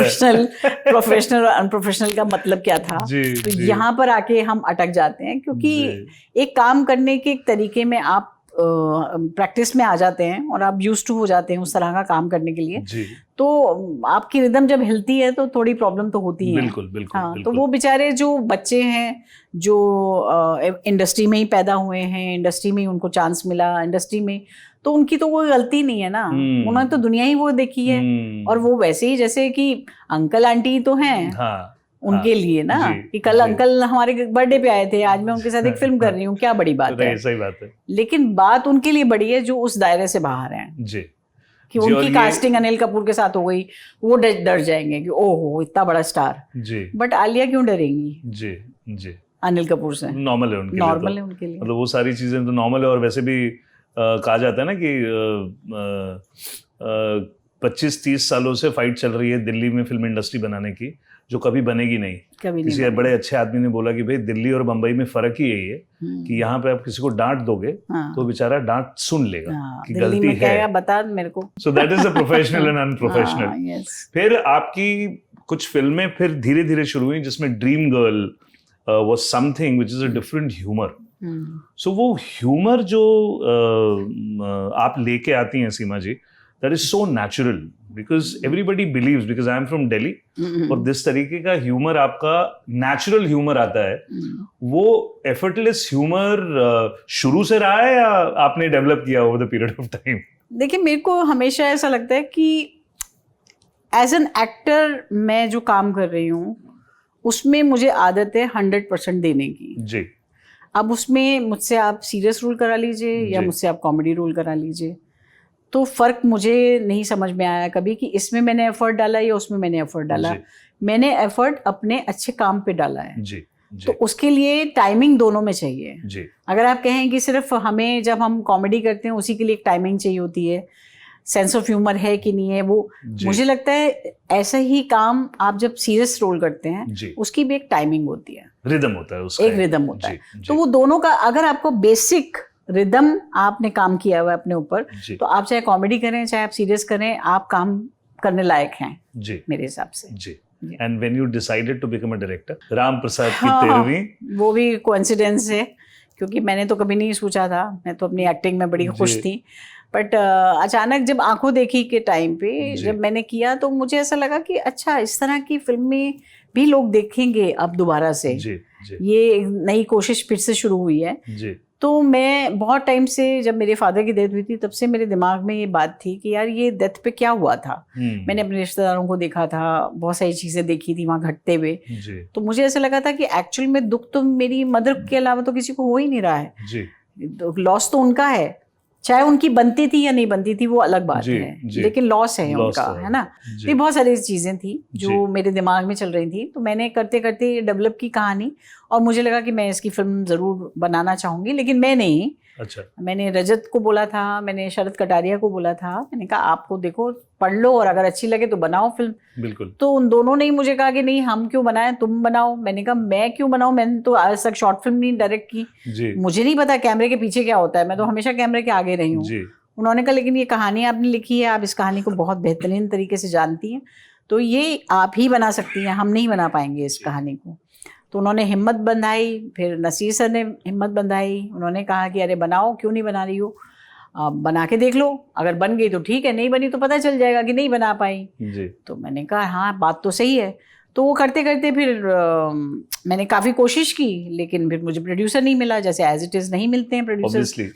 प्रोफेशनल और अनप्रोफेशनल का मतलब क्या था। तो यहाँ पर आके हम अटक जाते हैं, क्योंकि एक काम करने के एक तरीके में आप प्रैक्टिस में आ जाते हैं और आप यूज्ड टू हो जाते हैं उस तरह का काम करने के लिए जी। तो आपकी रिदम जब हिलती है तो थोड़ी प्रॉब्लम तो होती है। बिल्कुल, हाँ, बिल्कुल। तो वो बेचारे जो बच्चे हैं, जो इंडस्ट्री में ही पैदा हुए हैं, इंडस्ट्री में ही उनको चांस मिला, इंडस्ट्री में, तो उनकी तो कोई गलती नहीं है ना। उन्होंने तो दुनिया ही वो देखी है, और वो वैसे ही जैसे कि अंकल आंटी तो हैं उनके लिए ना, कि कल अंकल हमारे बर्थडे पे आए थे, आज मैं उनके साथ एक फिल्म कर रही हूँ, क्या बड़ी बात है। सही बात है। लेकिन बात उनके लिए बड़ी है जो उस दायरे से बाहर हैं जी, कि उनकी कास्टिंग अनिल कपूर के साथ हो गई, वो डर जाएंगे कि ओहो इतना बड़ा स्टार जी। बट आलिया क्यों डरेंगी जी जी अनिल कपूर से? नॉर्मल है उनके लिए, मतलब वो सारी चीजें तो नॉर्मल है। और वैसे भी कहा जाता है ना कि 25-30 सालों से फाइट चल रही है दिल्ली में फिल्म इंडस्ट्री बनाने की, जो कभी बनेगी नहीं। किसी बड़े अच्छे आदमी ने बोला कि भाई दिल्ली और बम्बई में फर्क ही यही है कि यहाँ पे आप किसी को डांट दोगे तो बेचारा डांट सुन लेगा कि गलती है, बता मेरे को। So that is a professional and unprofessional. फिर आपकी कुछ फिल्में फिर धीरे धीरे शुरू हुई जिसमें dream girl was something which is a different humour. So वो ह्यूमर जो आप लेके आती हैं Seema ji, that is so natural because everybody believes, because I am from Delhi, और जिस तरीके का ह्यूमर आपका नेचुरल ह्यूमर आता है, वो एफर्टलेस ह्यूमर शुरू से रहा है या आपने डेवलप किया over the period of time? देखिए, मेरे को हमेशा ऐसा लगता है कि एज एन एक्टर मैं जो काम कर रही हूँ उसमें मुझे आदत है 100% देने की जी। अब उसमें मुझसे आप सीरियस रोल करा लीजिए या जी। मुझसे आप कॉमेडी रोल करा लीजिए, तो फ़र्क मुझे नहीं समझ में आया कभी कि इसमें मैंने एफर्ट डाला या उसमें मैंने एफर्ट डाला। जी। मैंने एफर्ट अपने अच्छे काम पे डाला है। जी। जी। तो उसके लिए टाइमिंग दोनों में चाहिए। जी। अगर आप कहें कि सिर्फ हमें जब हम कॉमेडी करते हैं उसी के लिए एक टाइमिंग चाहिए होती है, सेंस ऑफ ह्यूमर है कि नहीं है, वो मुझे लगता है ऐसा ही काम आप जब सीरियस रोल करते हैं उसकी भी एक टाइमिंग होती है, रिदम होता है उसका, एक रिदम होता है। तो वो दोनों का अगर आपको बेसिक रिदम आपने काम किया हुआ है अपने ऊपर, तो आप चाहे कॉमेडी करें चाहे आप सीरियस करें, आप काम करने लायक हैं जी, मेरे हिसाब से। जी। And when you decided to become a director, Ram Prasad की 13वीं, वो भी कोइंसिडेंस है क्योंकि मैंने तो कभी नहीं सोचा था, मैं तो अपनी एक्टिंग में बड़ी खुश थी, बट अचानक जब आंखों देखी के टाइम पे जब मैंने किया तो मुझे ऐसा लगा कि अच्छा, इस तरह की फिल्में भी लोग देखेंगे अब दोबारा से। जी, जी। ये नई कोशिश फिर से शुरू हुई है। जी। तो मैं बहुत टाइम से, जब मेरे फादर की डेथ हुई थी तब से मेरे दिमाग में ये बात थी कि यार ये डेथ पे क्या हुआ था। मैंने अपने रिश्तेदारों को देखा था, बहुत सारी चीज़ें देखी थी वहाँ घटते हुए, तो मुझे ऐसा लगा था कि एक्चुअल में दुख तो मेरी मदर के अलावा तो किसी को हो ही नहीं रहा है। लॉस तो उनका है, चाहे उनकी बनती थी या नहीं बनती थी वो अलग बात है, लेकिन लॉस है उनका, है ना। ये बहुत सारी चीज़ें थी जो मेरे दिमाग में चल रही थी, तो मैंने करते करते ये डेवलप की कहानी और मुझे लगा कि मैं इसकी फिल्म ज़रूर बनाना चाहूँगी, लेकिन मैं नहीं। अच्छा। मैंने रजत को बोला था, मैंने शरद कटारिया को बोला था, मैंने कहा आपको देखो, पढ़ लो और अगर अच्छी लगे तो बनाओ फिल्म। बिल्कुल। तो उन दोनों ने ही मुझे कहा कि नहीं, हम क्यों बनाएं, तुम बनाओ। मैंने कहा मैं क्यों बनाऊं, मैंने तो आज तक शॉर्ट फिल्म नहीं डायरेक्ट की, मुझे नहीं पता कैमरे के पीछे क्या होता है, मैं तो हमेशा कैमरे के आगे रही हूँ। उन्होंने कहा लेकिन ये कहानी आपने लिखी है, आप इस कहानी को बहुत बेहतरीन तरीके से जानती हैं, तो ये आप ही बना सकती हैं, हम नहीं बना पाएंगे इस कहानी को। तो उन्होंने हिम्मत बंधाई, फिर नसीर सर ने हिम्मत बंधाई, उन्होंने कहा कि अरे बनाओ, क्यों नहीं बना रही हो, बना के देख लो, अगर बन गई तो ठीक है, नहीं बनी तो पता चल जाएगा कि नहीं बना पाई। तो मैंने कहा हाँ बात तो सही है। तो वो करते करते फिर मैंने काफ़ी कोशिश की, लेकिन फिर मुझे प्रोड्यूसर नहीं मिला, जैसे एज इट इज़ नहीं मिलते हैं प्रोड्यूसर।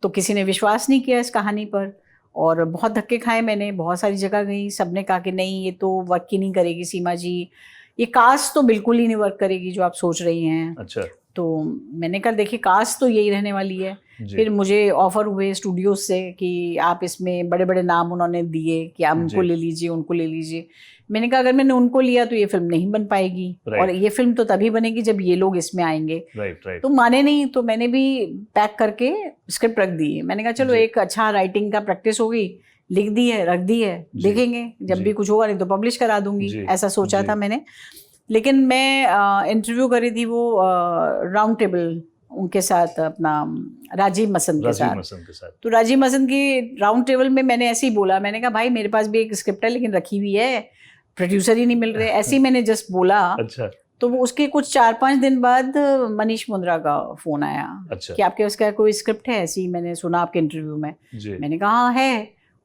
तो किसी ने विश्वास नहीं किया इस कहानी पर और बहुत धक्के खाए मैंने, बहुत सारी जगह गई, सबने कहा कि नहीं ये तो वर्क ही नहीं करेगी सीमा जी, ये कास्ट तो बिल्कुल ही नहीं वर्क करेगी जो आप सोच रही हैं। अच्छा। तो मैंने कहा देखिए कास्ट तो यही रहने वाली है। फिर मुझे ऑफर हुए स्टूडियोज से कि आप इसमें, बड़े बड़े नाम उन्होंने दिए कि आप उनको ले लीजिए, उनको ले लीजिए। मैंने कहा अगर मैंने उनको लिया तो ये फिल्म नहीं बन पाएगी, और ये फिल्म तो तभी बनेगी जब ये लोग इसमें आएंगे। तो माने नहीं, तो मैंने भी पैक करके स्क्रिप्ट रख दी। मैंने कहा चलो एक अच्छा राइटिंग का प्रैक्टिस हो गई, लिख दी है, रख दी है, देखेंगे जब भी कुछ होगा, नहीं तो पब्लिश करा दूंगी, ऐसा सोचा था मैंने। लेकिन मैं इंटरव्यू करी थी वो राउंड टेबल उनके साथ, अपना राजीव मसंद के साथ। तो राजीव मसंद की राउंड टेबल में मैंने ऐसे ही बोला, मैंने कहा भाई मेरे पास भी एक स्क्रिप्ट है लेकिन रखी हुई है, प्रोड्यूसर ही नहीं मिल रहे, ऐसे ही मैंने जस्ट बोला। अच्छा। तो वो उसके कुछ 4-5 दिन बाद मनीष मुंद्रा का फोन आया। अच्छा। कि आपके उसका कोई स्क्रिप्ट है ऐसी, मैंने सुना आपके इंटरव्यू में। मैंने कहा हाँ है।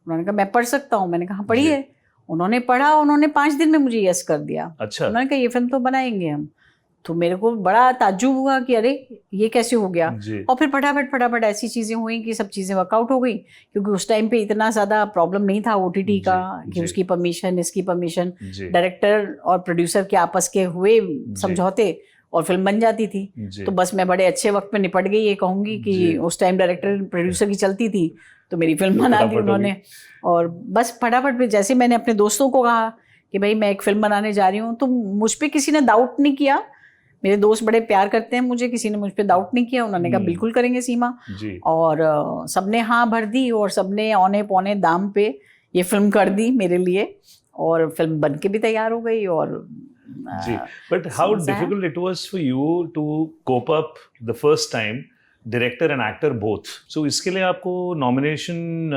उन्होंने कहा मैं पढ़ सकता हूँ, मैंने कहा पढ़िए। उन्होंने पढ़ा, उन्होंने 5 दिन में मुझे यस कर दिया। अच्छा। उन्होंने कहा ये फिल्म तो बनाएंगे हम। तो मेरे को बड़ा ताज्जुब हुआ कि अरे ये कैसे हो गया। और फिर फटाफट ऐसी चीज़ें हुई कि सब चीज़ें वर्कआउट हो गई, क्योंकि उस टाइम पे इतना ज़्यादा प्रॉब्लम नहीं था OTT का कि उसकी परमिशन, इसकी परमिशन, डायरेक्टर और प्रोड्यूसर के आपस के हुए समझौते और फिल्म बन जाती थी। तो बस मैं बड़े अच्छे वक्त पे निपट गई, ये कहूँगी कि उस टाइम डायरेक्टर प्रोड्यूसर की चलती थी तो मेरी फिल्म बना दी उन्होंने। और बस फटाफट पे जैसे मैंने अपने दोस्तों को कहा कि भाई मैं एक फिल्म बनाने जा रही हूँ, तो मुझ पर किसी ने डाउट नहीं किया। मेरे दोस्त बड़े प्यार करते हैं मुझे, किसी ने मुझ पे डाउट नहीं किया। उन्होंने कहा बिल्कुल करेंगे सीमा। और सबने हाँ भर दी और सबने औने पौने दाम पे ये फिल्म कर दी मेरे लिए, और फिल्म बन के भी तैयार हो गई। और जी, but how difficult it was for you to cope up the first time director and actor both. So इसके लिए आपको नॉमिनेशन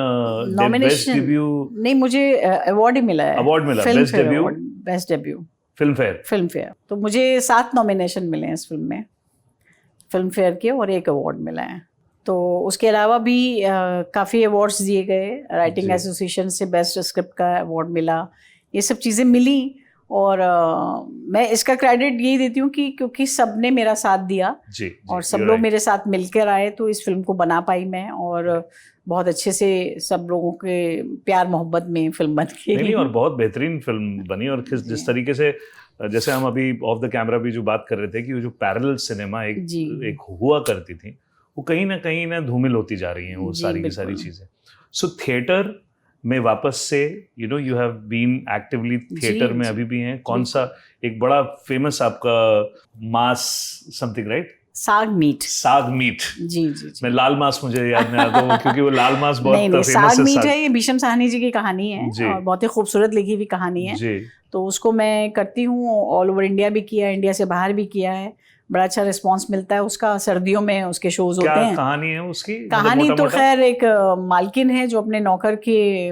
बेस्ट डेब्यू नहीं, मुझे अवार्ड ही मिला है। अवार्ड मिला, best debut, best debut film fair. तो मुझे 7 नॉमिनेशन मिले हैं इस फिल्म में। फिल्म फेयर के और एक अवार्ड मिला है। तो उसके अलावा भी काफ़ी अवार्ड्स दिए गए, राइटिंग एसोसिएशन से बेस्ट स्क्रिप्ट का अवार्ड मिला, ये सब चीज़ें मिली। और मैं इसका क्रेडिट यही देती हूँ कि क्योंकि सब ने मेरा साथ दिया और सब लोग मेरे साथ मिलकर आए तो इस फिल्म को बना पाई मैं, और बहुत अच्छे से सब लोगों के प्यार मोहब्बत में फिल्म बन के नहीं, और बहुत बेहतरीन फिल्म बनी। और जिस तरीके से, जैसे हम अभी ऑफ द कैमरा भी जो बात कर रहे थे कि वो जो पैरेलल सिनेमा एक हुआ करती थी, वो कहीं ना धूमिल होती जा रही हैं वो सारी की सारी चीजें। सो थिएटर में वापस से you have been actively theatre में अभी भी हैं। कौन सा एक बड़ा फेमस आपका मास समथिंग, राइट? साग मीट। जी। मैं लाल मास मुझे याद नहीं आता क्योंकि वो लाल मास बहुत फेमस है। साग मीट है, ये भीषम साहनी जी की कहानी है और बहुत ही खूबसूरत लिखी हुई कहानी है। तो उसको मैं करती हूँ, ऑल ओवर इंडिया भी किया है, इंडिया से बाहर भी किया है, बड़ा अच्छा रिस्पांस मिलता है उसका। सर्दियों में उसके शोज होते हैं। कहानी है उसकी? कहानी तो खैर एक मालकिन है जो अपने नौकर के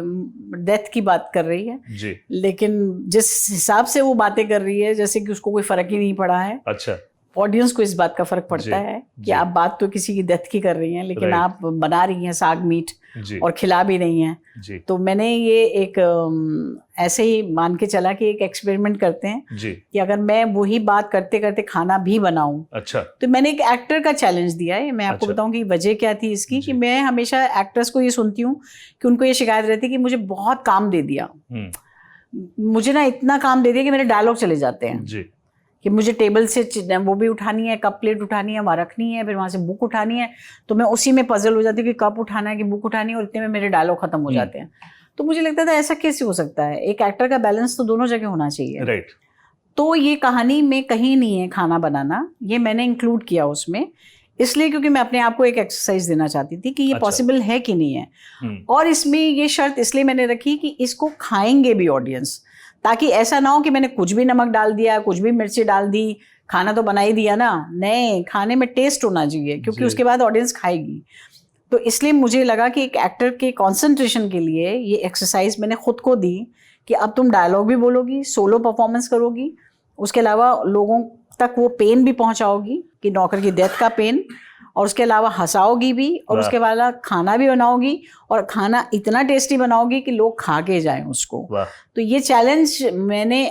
डेथ की बात कर रही है जी। लेकिन जिस हिसाब से वो बातें कर रही है जैसे कि उसको कोई फर्क ही नहीं पड़ा है। अच्छा। ऑडियंस को इस बात का फर्क पड़ता है कि आप बात तो किसी की डेथ की कर रही हैं लेकिन आप बना रही हैं साग मीट और खिला भी रही हैं। तो मैंने ये एक ऐसे ही मान के चला कि एक एक्सपेरिमेंट करते हैं कि अगर मैं वही बात करते करते खाना भी बनाऊं। अच्छा। तो मैंने एक एक्टर का चैलेंज दिया है। मैं आपको बताऊं कि वजह क्या थी इसकी, कि मैं हमेशा एक्टर्स को ये सुनती हूँ कि उनको ये शिकायत रहती है कि मुझे बहुत काम दे दिया, मुझे ना इतना काम दे दिया कि मेरे डायलॉग चले जाते हैं कि मुझे टेबल से वो भी उठानी है, कप प्लेट उठानी है, वहाँ रखनी है, फिर वहाँ से बुक उठानी है, तो मैं उसी में पजल हो जाती हूँ कि कप उठाना है कि बुक उठानी है, और इतने में मेरे डायलॉग खत्म हो जाते हैं। तो मुझे लगता था ऐसा कैसे हो सकता है, एक एक्टर का बैलेंस तो दोनों जगह होना चाहिए। राइट। तो ये कहानी में कहीं नहीं है खाना बनाना, ये मैंने इंक्लूड किया उसमें इसलिए क्योंकि मैं अपने आप को एक एक्सरसाइज देना चाहती थी कि ये पॉसिबल है कि नहीं है। और इसमें ये शर्त इसलिए मैंने रखी कि इसको खाएंगे भी ऑडियंस, ताकि ऐसा ना हो कि मैंने कुछ भी नमक डाल दिया, कुछ भी मिर्ची डाल दी, खाना तो बना ही दिया ना। नहीं, खाने में टेस्ट होना चाहिए क्योंकि उसके बाद ऑडियंस खाएगी। तो इसलिए मुझे लगा कि एक एक्टर के कंसंट्रेशन के लिए ये एक्सरसाइज मैंने खुद को दी कि अब तुम डायलॉग भी बोलोगी, सोलो परफॉर्मेंस करोगी, उसके अलावा लोगों तक वो पेन भी पहुंचाओगी कि नौकर की डेथ का पेन, और उसके अलावा हंसाओगी भी, और उसके बाद खाना भी बनाओगी और खाना इतना टेस्टी बनाओगी कि लोग खा के जाएं उसको। तो ये चैलेंज मैंने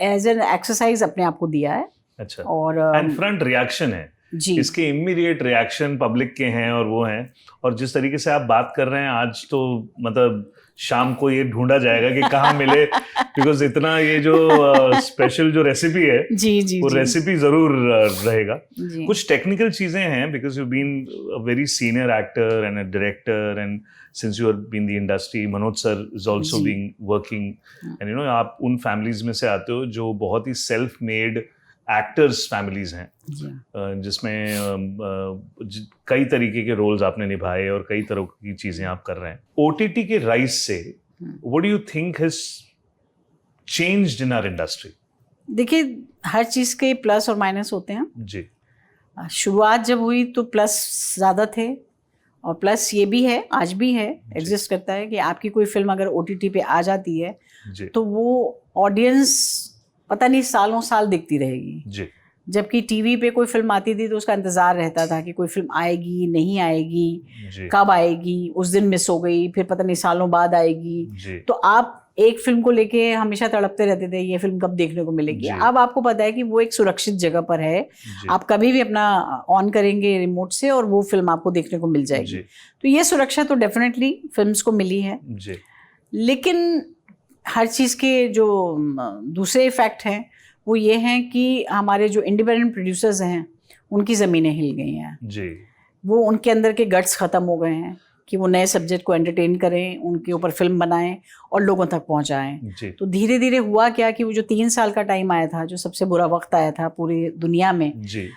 एज एन एक्सरसाइज अपने आप को दिया है। अच्छा। और एंड फ्रंट रिएक्शन है जी, इसके इमीडिएट रिएक्शन पब्लिक के हैं और वो हैं। और जिस तरीके से आप बात कर रहे हैं आज, तो मतलब शाम को ये ढूंढा जाएगा कि कहाँ मिले, बिकॉज इतना ये जो स्पेशल जो रेसिपी है वो रेसिपी जरूर रहेगा। कुछ टेक्निकल चीजें हैं, because you been a very senior actor and a director, and since you have been the industry, Manoj sir is also being working, and you know आप उन फैमिलीज में से आते हो जो बहुत ही सेल्फ मेड एक्टर्स फैमिलीज हैं, जिसमें कई तरीके के रोल्स आपने निभाए और कई तरह की चीजें आप कर रहे हैं। ओटीटी के राइज से what do you think has changed in our industry? देखिए, हर चीज के प्लस और माइनस होते हैं जी। शुरुआत जब हुई तो प्लस ज्यादा थे, और प्लस ये भी है, आज भी है, एग्जिस्ट करता है कि आपकी कोई फिल्म अगर ओटीटी पे आ जाती है तो वो ऑडियंस पता नहीं सालों साल दिखती रहेगी जी। जबकि टीवी पे कोई फिल्म आती थी तो उसका इंतजार रहता था कि कोई फिल्म आएगी नहीं आएगी, कब आएगी, उस दिन मिस हो गई, फिर पता नहीं सालों बाद आएगी। तो आप एक फिल्म को लेके हमेशा तड़पते रहते थे, ये फिल्म कब देखने को मिलेगी। अब आपको पता है कि वो एक सुरक्षित जगह पर है, आप कभी भी अपना ऑन करेंगे रिमोट से और वो फिल्म आपको देखने को मिल जाएगी। तो ये सुरक्षा तो डेफिनेटली फिल्म्स को मिली है। लेकिन हर चीज़ के जो दूसरे इफेक्ट हैं वो ये हैं कि हमारे जो इंडिपेंडेंट प्रोड्यूसर्स हैं उनकी ज़मीनें हिल गई हैं जी। वो उनके अंदर के गट्स ख़त्म हो गए हैं कि वो नए सब्जेक्ट को एंटरटेन करें, उनके ऊपर फिल्म बनाएं और लोगों तक पहुंचाएं। तो धीरे धीरे हुआ क्या कि वो जो 3 साल का टाइम आया था, जो सबसे बुरा वक्त आया था पूरी दुनिया में जी,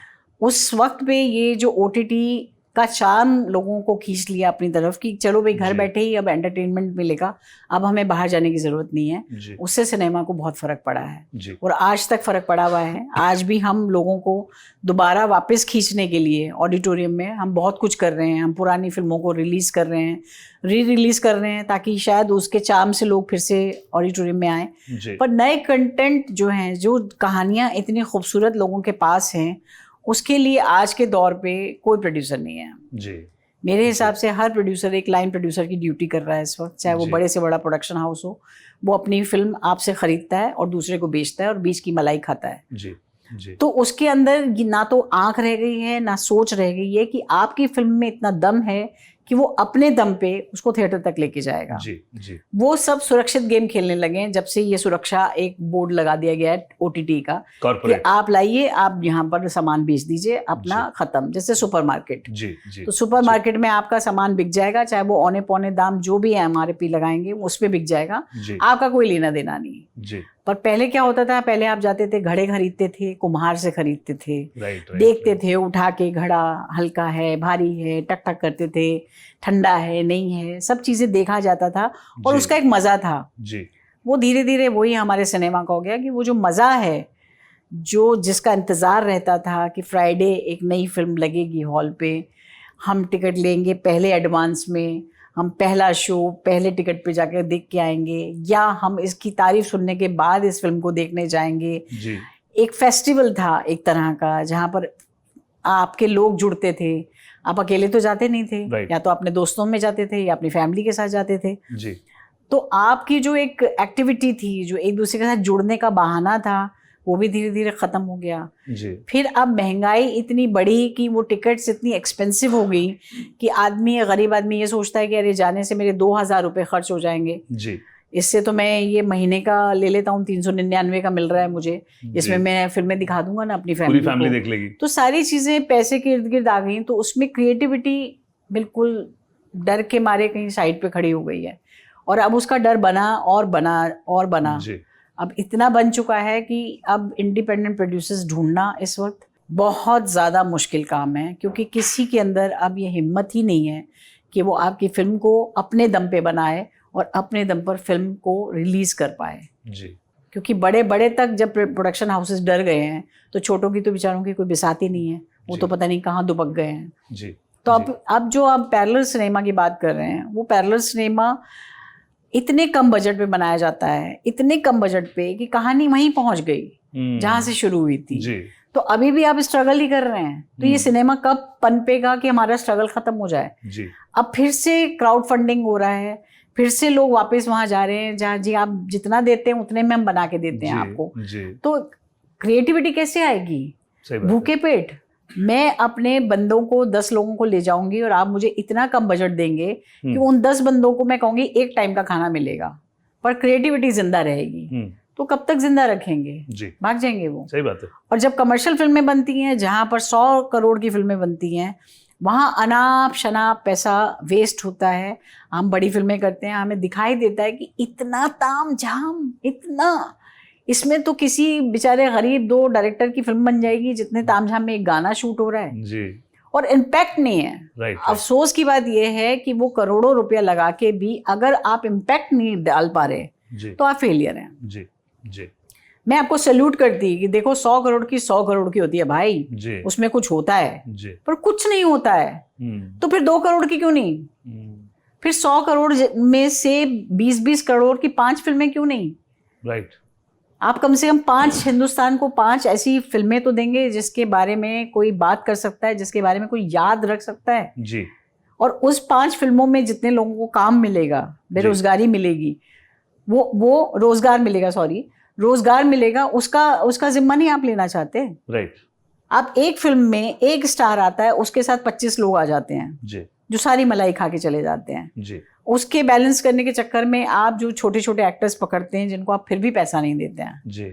उस वक्त पे ये जो ओटीटी का चार्म लोगों को खींच लिया अपनी तरफ कि चलो भाई घर बैठे ही अब एंटरटेनमेंट मिलेगा, अब हमें बाहर जाने की जरूरत नहीं है। उससे सिनेमा को बहुत फर्क पड़ा है और आज तक फर्क पड़ा हुआ है। आज भी हम लोगों को दोबारा वापस खींचने के लिए ऑडिटोरियम में हम बहुत कुछ कर रहे हैं। हम पुरानी फिल्मों को रिलीज कर रहे हैं, री-रिलीज कर रहे हैं, ताकि शायद उसके चार्म से लोग फिर से ऑडिटोरियम में आए। पर नए कंटेंट जो हैं, जो कहानियाँ इतनी खूबसूरत लोगों के पास हैं, उसके लिए आज के दौर पे कोई प्रोड्यूसर नहीं है जी। मेरे हिसाब से। हर प्रोड्यूसर एक लाइन प्रोड्यूसर की ड्यूटी कर रहा है इस वक्त, चाहे वो जी। बड़े से बड़ा प्रोडक्शन हाउस हो। वो अपनी फिल्म आपसे खरीदता है और दूसरे को बेचता है और बीच की मलाई खाता है। जी जी। तो उसके अंदर ना तो आंख रह गई है ना सोच रह गई है कि आपकी फिल्म में इतना दम है कि वो अपने दम पे उसको थिएटर तक लेके जाएगा। जी जी। वो सब सुरक्षित गेम खेलने लगे हैं जब से ये सुरक्षा एक बोर्ड लगा दिया गया है OTT का कि कॉर्पोरेट। आप लाइए, आप यहाँ पर सामान बेच दीजिए, अपना खत्म। जैसे सुपरमार्केट, जी जी। तो सुपरमार्केट में आपका सामान बिक जाएगा, चाहे वो औने पौने दाम जो भी है MRP लगाएंगे उस पे बिक जाएगा, जी आपका कोई लेना देना नहीं। जी। पर पहले क्या होता था, पहले आप जाते थे घड़े खरीदते थे, कुम्हार से खरीदते थे, राइट। देखते थे उठा के घड़ा हल्का है भारी है, टक टक करते थे, ठंडा है नहीं है, सब चीजें देखा जाता था और जी। उसका एक मजा था। जी। वो धीरे धीरे वही हमारे सिनेमा का हो गया कि वो जो मजा है, जो जिसका इंतजार रहता था कि फ्राइडे एक नई फिल्म लगेगी हॉल पे, हम टिकट लेंगे पहले एडवांस में, हम पहला शो पहले टिकट पे जाकर देख के आएंगे, या हम इसकी तारीफ सुनने के बाद इस फिल्म को देखने जाएंगे। जी। एक फेस्टिवल था एक तरह का, जहाँ पर आपके लोग जुड़ते थे। आप अकेले तो जाते नहीं थे, Right. या तो अपने दोस्तों में जाते थे या अपनी फैमिली के साथ जाते थे। जी। तो आपकी जो एक एक्टिविटी थी, जो एक दूसरे के साथ जुड़ने का बहाना था, वो भी धीरे धीरे खत्म हो गया। जी। फिर अब महंगाई इतनी बढ़ी कि वो टिकट्स इतनी एक्सपेंसिव हो गई कि आदमी, गरीब आदमी ये सोचता है कि अरे जाने से मेरे 2000 रुपये खर्च हो जाएंगे, जी। इससे तो मैं ये महीने का ले लेता हूँ, 399 का मिल रहा है मुझे, इसमें मैं फिल्में दिखा दूंगा ना अपनी पूरी फैमिली फैमिली को। देख लेगी। तो सारी चीजें पैसे के इर्द गिर्द आ गई, तो उसमें क्रिएटिविटी बिल्कुल डर के मारे कहीं साइड पे खड़ी हो गई है। और अब उसका डर बना और बना और बना, जी। अब इतना बन चुका है कि अब इंडिपेंडेंट प्रोड्यूसर्स ढूंढना इस वक्त बहुत ज़्यादा मुश्किल काम है, क्योंकि किसी के अंदर अब ये हिम्मत ही नहीं है कि वो आपकी फिल्म को अपने दम पे बनाए और अपने दम पर फिल्म को रिलीज कर पाए। जी। क्योंकि बड़े बड़े तक जब प्रोडक्शन हाउसेस डर गए हैं, तो छोटों की तो बेचारों की कोई बिसाती नहीं है, वो जी। तो पता नहीं कहाँ दुबक गए हैं। जी। तो जी। अब जो आप पैरेलल सिनेमा की बात कर रहे हैं, वो पैरेलल सिनेमा इतने कम बजट पे बनाया जाता है, इतने कम बजट पे कि कहानी वहीं पहुंच गई जहां से शुरू हुई थी। जी। तो अभी भी आप स्ट्रगल ही कर रहे हैं, तो ये सिनेमा कब पनपेगा कि हमारा स्ट्रगल खत्म हो जाए। जी। अब फिर से क्राउड फंडिंग हो रहा है, फिर से लोग वापस वहां जा रहे हैं जहाँ जी आप जितना देते हैं उतने में हम बना के देते हैं आपको। जी। तो क्रिएटिविटी कैसे आएगी? सही बात है। भूखे पेट मैं अपने बंदों को 10 लोगों को ले जाऊंगी और आप मुझे इतना कम बजट देंगे कि उन 10 बंदों को मैं कहूंगी एक टाइम का खाना मिलेगा, पर क्रिएटिविटी जिंदा रहेगी। तो कब तक जिंदा रखेंगे? जी। भाग जाएंगे वो। सही बात है। और जब कमर्शियल फिल्में बनती हैं, जहां पर 100 करोड़ की फिल्में बनती हैं, वहां अनाप शनाप पैसा वेस्ट होता है। हम बड़ी फिल्में करते हैं, हमें दिखाई देता है कि इतना ताम झाम, इतना, इसमें तो किसी बेचारे गरीब 2 डायरेक्टर की फिल्म बन जाएगी जितने तामझाम में एक गाना शूट हो रहा है। जी। और इम्पैक्ट नहीं है। राइट। अफसोस की बात यह है कि वो करोड़ों रुपया लगा के भी अगर आप इम्पैक्ट नहीं डाल पा रहे, जी। तो आप फेलियर हैं। जी। जी। मैं आपको सैल्यूट करती कि देखो 100 करोड़ की 100 करोड़ की होती है भाई, जी। उसमें कुछ होता है, जी। पर कुछ नहीं होता है। तो फिर 2 करोड़ की क्यों नहीं? फिर 100 करोड़ में से 20-20 करोड़ की 5 फिल्में क्यों नहीं? राइट। आप कम से कम 5 हिंदुस्तान को 5 ऐसी फिल्में तो देंगे जिसके बारे में कोई बात कर सकता है, जिसके बारे में कोई याद रख सकता है। जी। और उस 5 फिल्मों में जितने लोगों को काम मिलेगा, बेरोजगारी मिलेगी, वो रोजगार मिलेगा, सॉरी रोजगार मिलेगा, उसका जिम्मा नहीं आप लेना चाहते। राइट। आप एक फिल्म में एक स्टार आता है, उसके साथ 25 लोग आ जाते हैं जी। जो सारी मलाई खा के चले जाते हैं। जी। उसके बैलेंस करने के चक्कर में आप जो छोटे छोटे एक्टर्स पकड़ते हैं जिनको आप फिर भी पैसा नहीं देते हैं। जी।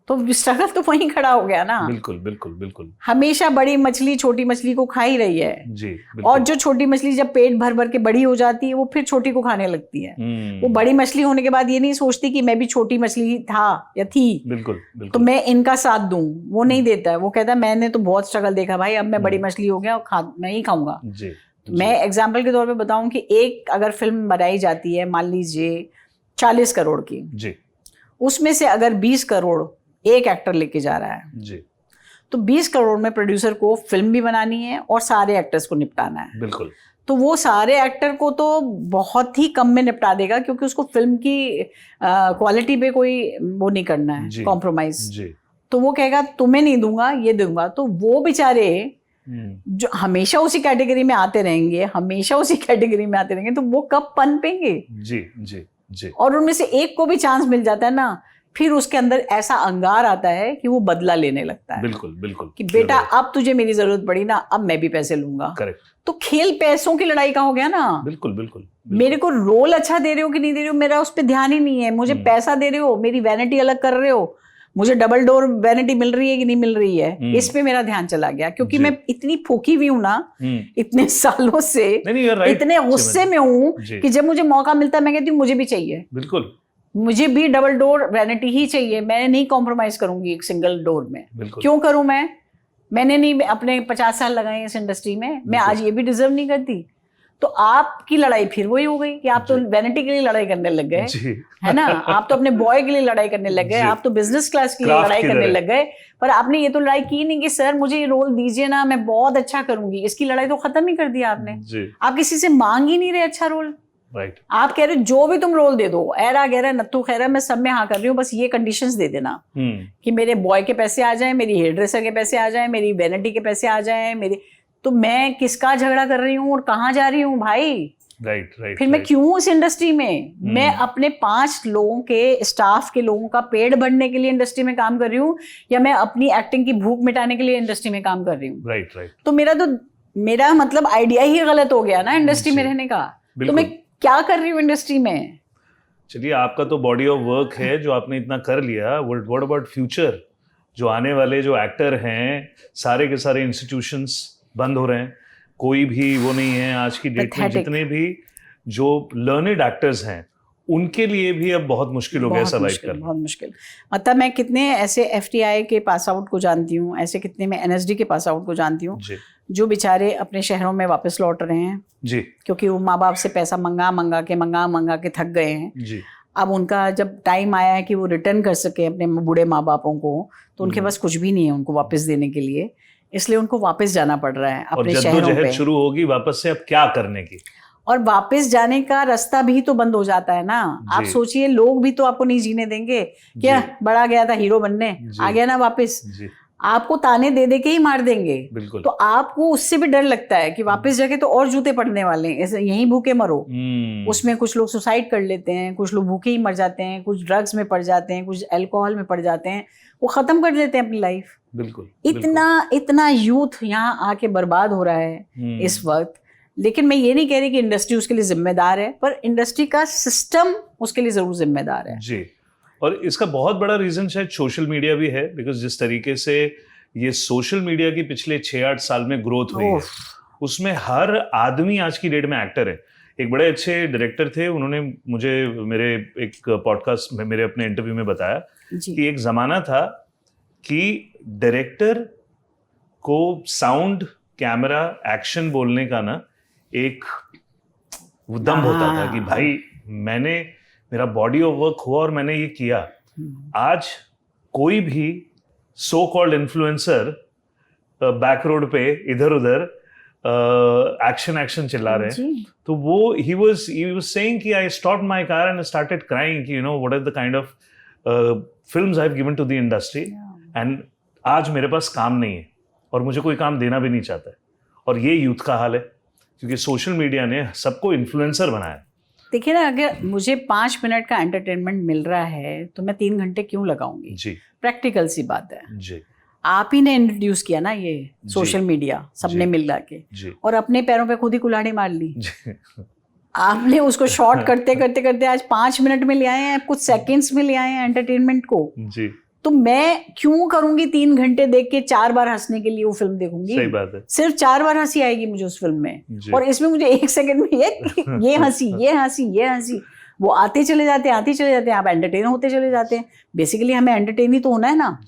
तो स्ट्रगल तो वहीं खड़ा हो गया ना। बिल्कुल बिल्कुल बिल्कुल। हमेशा बड़ी मछली छोटी मछली को खा ही रही है। जी। और जो छोटी मछली जब पेट भर भर के बड़ी हो जाती है, वो फिर छोटी को खाने लगती है। वो बड़ी मछली होने के बाद ये नहीं सोचती कि मैं भी छोटी मछली था या थी, बिल्कुल बिल्कुल, तो मैं इनका साथ दूं। वो नहीं देता है, वो कहता है मैंने तो बहुत स्ट्रगल देखा भाई, अब मैं बड़ी मछली हो गया और मैं ही खाऊंगा। जी। मैं एग्जाम्पल के तौर पे बताऊं कि एक अगर फिल्म बनाई जाती है, मान लीजिए 40 करोड़ की, जी। उसमें से अगर 20 करोड़ एक एक्टर लेके जा रहा है, जी। तो 20 करोड़ में प्रोड्यूसर को फिल्म भी बनानी है और सारे एक्टर्स को निपटाना है। बिल्कुल। तो वो सारे एक्टर को तो बहुत ही कम में निपटा देगा, क्योंकि उसको फिल्म की क्वालिटी पे कोई वो नहीं करना है, कॉम्प्रोमाइज। जी। तो वो कहेगा तुम्हें नहीं दूंगा, ये दूंगा। तो वो बेचारे जो हमेशा उसी कैटेगरी में आते रहेंगे, हमेशा उसी कैटेगरी में आते रहेंगे, तो वो कब पनपेंगे? जी जी जी। और उनमें से एक को भी चांस मिल जाता है ना, फिर उसके अंदर ऐसा अंगार आता है कि वो बदला लेने लगता है। बिल्कुल बिल्कुल। कि बेटा अब तुझे मेरी जरूरत पड़ी ना, अब मैं भी पैसे लूंगा। करेक्ट। तो खेल पैसों की लड़ाई का हो गया ना। बिल्कुल बिल्कुल। मेरे को रोल अच्छा दे रहे हो कि नहीं दे रहे हो, मेरा उस पर ध्यान ही नहीं है। मुझे पैसा दे रहे हो, मेरी वैनिटी अलग कर रहे हो, मुझे डबल डोर वैनिटी मिल रही है कि नहीं मिल रही है, इस पे मेरा ध्यान चला गया। क्योंकि मैं इतनी फूकी हुई हूं ना इतने सालों से, इतने गुस्से में हूं कि जब मुझे मौका मिलता है मैं कहती हूँ मुझे भी चाहिए। बिल्कुल, मुझे भी डबल डोर वैनिटी ही चाहिए। मैं नहीं कॉम्प्रोमाइज करूंगी एक सिंगल डोर में। क्यों करूं मैंने नहीं अपने 50 साल लगाए इस इंडस्ट्री में, मैं आज ये भी डिजर्व नहीं करती। तो आपकी लड़ाई फिर वही हो गई कि आप तो वैनिटी के लिए लड़ाई करने लग गए, है ना। आप तो अपने बॉय के लिए लड़ाई करने लग गए, आप तो बिजनेस क्लास के लिए लड़ाई करने लग गए, पर आपने ये तो लड़ाई की नहीं कि सर मुझे ये रोल दीजिए ना, मैं बहुत अच्छा करूंगी। इसकी लड़ाई तो खत्म ही कर दिया आपने। आप किसी से मांग ही नहीं रहे अच्छा रोल। राइट। आप कह रहे हो जो भी तुम रोल दे दो, ऐरा गहरा नत्थु खैरा, मैं सब में हाँ कर रही हूँ, बस ये कंडीशंस दे देना कि मेरे बॉय के पैसे आ जाएं, मेरी हेयर ड्रेसर के पैसे आ जाएं, मेरी वैनिटी के पैसे आ जाएं, मेरे। तो मैं किसका झगड़ा कर रही हूँ और कहाँ जा रही हूँ भाई? राइट। फिर मैं क्यों उस इंडस्ट्री में? मैं अपने 5 लोगों के स्टाफ के लोगों का पेड़ बढ़ने के लिए इंडस्ट्री में काम कर रही हूँ, या मैं अपनी एक्टिंग की भूख मिटाने के लिए इंडस्ट्री में काम कर रही हूँ? राइट। तो मेरा मतलब आइडिया ही गलत हो गया ना इंडस्ट्री में रहने का। तो मैं क्या कर रही हूँ इंडस्ट्री में? चलिए, आपका तो बॉडी ऑफ वर्क है जो आपने इतना कर लिया। What about future? जो आने वाले जो एक्टर हैं, सारे के सारे इंस्टीट्यूशंस बंद हो रहे हैं, कोई भी वो नहीं है आज की डेट में। जितने भी जो लर्नेड एक्टर्स हैं उनके लिए भी अब बहुत मुश्किल हो गया सर्वाइव करना। बहुत मुश्किल। मतलब मैं कितने ऐसे FTI के पास आउट को जानती हूँ, ऐसे कितने मैं NSD के पास आउट को जानती हूँ जो बेचारे अपने शहरों में वापस लौट रहे हैं जी, क्योंकि वो माँ बाप से पैसा मंगा के थक गए हैं जी। अब उनका जब टाइम आया है कि वो रिटर्न कर सके अपने बूढ़े माँ बापों को, तो उनके पास कुछ भी नहीं है उनको वापस देने के लिए, इसलिए उनको वापस जाना पड़ रहा है अपने शहरों पे। शुरू होगी वापस से अब क्या करने की, और वापस जाने का रास्ता भी तो बंद हो जाता है ना। आप सोचिए, लोग भी तो आपको नहीं जीने देंगे। क्या बड़ा गया था हीरो बनने, आ गया ना वापस, आपको ताने दे दे के ही मार देंगे। तो आपको उससे भी डर लगता है कि वापस जाके तो और जूते पड़ने वाले हैं, ऐसे यहीं भूखे मरो। उसमें कुछ लोग सुसाइड कर लेते हैं, कुछ लोग भूखे ही मर जाते हैं, कुछ ड्रग्स में पड़ जाते हैं, कुछ अल्कोहल में पड़ जाते हैं, वो खत्म कर देते हैं अपनी लाइफ। बिल्कुल। इतना यूथ यहाँ आके बर्बाद हो रहा है इस वक्त। लेकिन मैं ये नहीं कह रही कि इंडस्ट्री उसके लिए जिम्मेदार है, पर इंडस्ट्री का सिस्टम उसके लिए जरूर जिम्मेदार है जी। और इसका बहुत बड़ा रीजन शायद सोशल मीडिया भी है, बिकॉज जिस तरीके से ये सोशल मीडिया की पिछले 6-8 साल में ग्रोथ हुई है, उसमें हर आदमी आज की डेट में एक्टर है। एक बड़े अच्छे डायरेक्टर थे, उन्होंने मुझे मेरे एक पॉडकास्ट में, मेरे अपने इंटरव्यू में बताया कि एक जमाना था कि डायरेक्टर को साउंड, कैमरा, एक्शन बोलने का ना एक दम होता था कि भाई मेरा बॉडी ऑफ वर्क हुआ और मैंने ये किया। आज कोई भी so called influencer back road पे इधर उधर एक्शन चिल्ला रहे हैं, तो वो he was saying कि I stopped my car and started crying कि what are the kind of films I've given to the industry and आज मेरे पास काम नहीं है और मुझे कोई काम देना भी नहीं चाहता है। और ये यूथ का हाल है, क्योंकि सोशल मीडिया ने सबको इन्फ्लुएंसर बनाया। देखिए ना, अगर मुझे 5 मिनट का एंटरटेनमेंट मिल रहा है तो मैं 3 घंटे क्यों लगाऊंगी जी। प्रैक्टिकल सी बात है जी। आप ही ने इंट्रोड्यूस किया ना ये सोशल मीडिया, सबने मिल के, और अपने पैरों पे खुद ही कुल्हाड़ी मार ली। आपने उसको शॉर्ट करते करते आज 5 मिनट में ले आए हैं, कुछ सेकंड्स में ले आए हैं एंटरटेनमेंट को जी। तो मैं क्यों करूंगी 3 घंटे देख के 4 बार हंसने के लिए वो फिल्म देखूंगी? सही बात है। सिर्फ 4 बार हंसी आएगी मुझे उस फिल्म में, और इसमें मुझे 1 सेकंड में ये हंसी वो आते चले जाते हैं, आप एंटरटेन होते चले जाते हैं। बेसिकली हमें एंटरटेन ही तो होना है ना,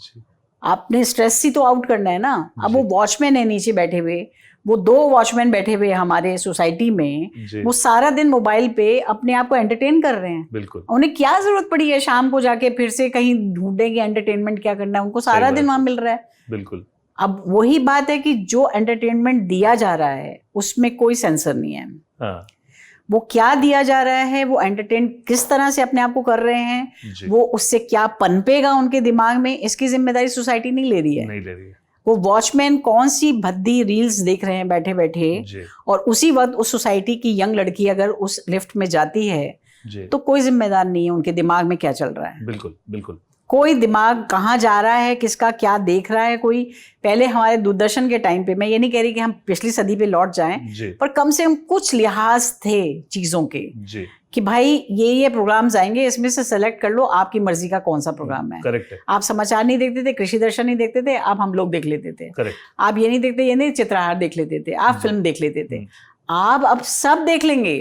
आपने स्ट्रेस ही तो आउट करना है ना। अब वो वॉचमैन है नीचे बैठे हुए, वो 2 वॉचमैन बैठे हुए हमारे सोसाइटी में, वो सारा दिन मोबाइल पे अपने आप को एंटरटेन कर रहे हैं। बिल्कुल। उन्हें क्या जरूरत पड़ी है शाम को जाके फिर से कहीं ढूंढेंगे एंटरटेनमेंट क्या करना है, उनको सारा दिन वहां मिल रहा है। बिल्कुल। अब वही बात है कि जो एंटरटेनमेंट दिया जा रहा है उसमें कोई सेंसर नहीं है। वो क्या दिया जा रहा है, वो एंटरटेन किस तरह से अपने आप को कर रहे हैं, जी। वो उससे क्या पनपेगा उनके दिमाग में, इसकी जिम्मेदारी सोसाइटी नहीं ले रही है। नहीं ले रही है। वो वॉचमैन कौन सी भद्दी रील्स देख रहे हैं बैठे बैठे, जी और उसी वक्त उस सोसाइटी की यंग लड़की अगर उस लिफ्ट में जाती है जी, तो कोई जिम्मेदार नहीं है उनके दिमाग में क्या चल रहा है। बिल्कुल बिल्कुल। कोई दिमाग कहाँ जा रहा है, किसका क्या देख रहा है कोई। पहले हमारे दूरदर्शन के टाइम पे, मैं ये नहीं कह रही कि हम पिछली सदी पे लौट जाएं, जी पर कम से कम कुछ लिहाज थे चीजों के जी, कि भाई ये प्रोग्राम्स आएंगे, इसमें से सेलेक्ट कर लो, आपकी मर्जी का कौन सा प्रोग्राम है। करेक्ट है, आप समाचार नहीं देखते थे, कृषि दर्शन नहीं देखते थे, आप हम लोग देख लेते थे। करेक्ट। आप ये नहीं देखते, ये नहीं चित्रहार देख लेते थे, आप फिल्म देख लेते थे। आप अब सब देख लेंगे,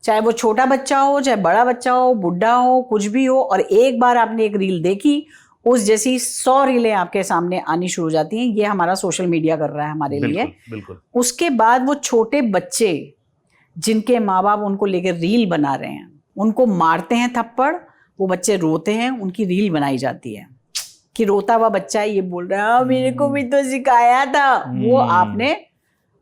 चाहे वो छोटा बच्चा हो, चाहे बड़ा बच्चा हो, बुढ़ा हो, कुछ भी हो। और एक बार आपने एक रील देखी, उस जैसी 100 रीलें आपके सामने आनी शुरू हो जाती हैं। ये हमारा सोशल मीडिया कर रहा है हमारे लिए। बिल्कुल। उसके बाद वो छोटे बच्चे जिनके माँ बाप उनको लेकर रील बना रहे हैं, उनको मारते हैं थप्पड़, वो बच्चे रोते हैं, उनकी रील बनाई जाती है कि रोता हुआ बच्चा ये बोल रहा है मेरे को भी तो सिखाया था। वो आपने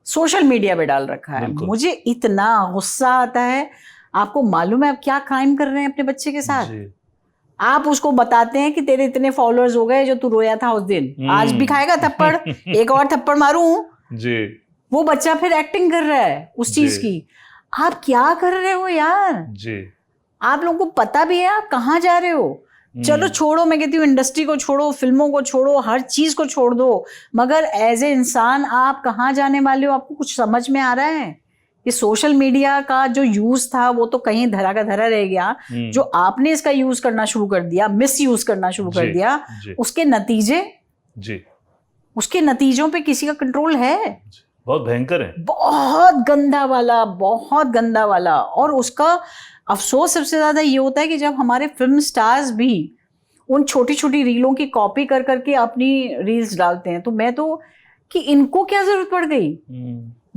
सोशल मीडिया पे डाल रखा है। मुझे इतना गुस्सा आता है। आपको मालूम है आप क्या क्राइम कर रहे हैं अपने बच्चे के साथ? आप उसको बताते हैं कि तेरे इतने फॉलोअर्स हो गए जो तू रोया था उस दिन, आज भी खाएगा थप्पड़, एक और थप्पड़ मारूं जी। वो बच्चा फिर एक्टिंग कर रहा है उस चीज की। आप क्या कर रहे हो यार जी? आप लोगों को पता भी है आप कहाँ जा रहे हो? चलो छोड़ो, मैं कहती हूँ इंडस्ट्री को छोड़ो, फिल्मों को छोड़ो, हर चीज को छोड़ दो, मगर एज ए इंसान आप कहाँ जाने वाले हो? आपको कुछ समझ में आ रहा है? ये सोशल मीडिया का जो यूज था वो तो कहीं धरा का धरा रह गया। जो आपने इसका यूज करना शुरू कर दिया, मिस यूज करना शुरू कर दिया, उसके नतीजे जी, उसके नतीजों पे किसी का कंट्रोल है? बहुत भयंकर है, बहुत गंदा वाला, बहुत गंदा वाला। और उसका अफसोस सबसे ज्यादा ये होता है कि जब हमारे फिल्म स्टार्स भी उन छोटी छोटी रीलों की कॉपी कर करके अपनी रील्स डालते हैं, तो मैं तो कि इनको क्या जरूरत पड़ गई,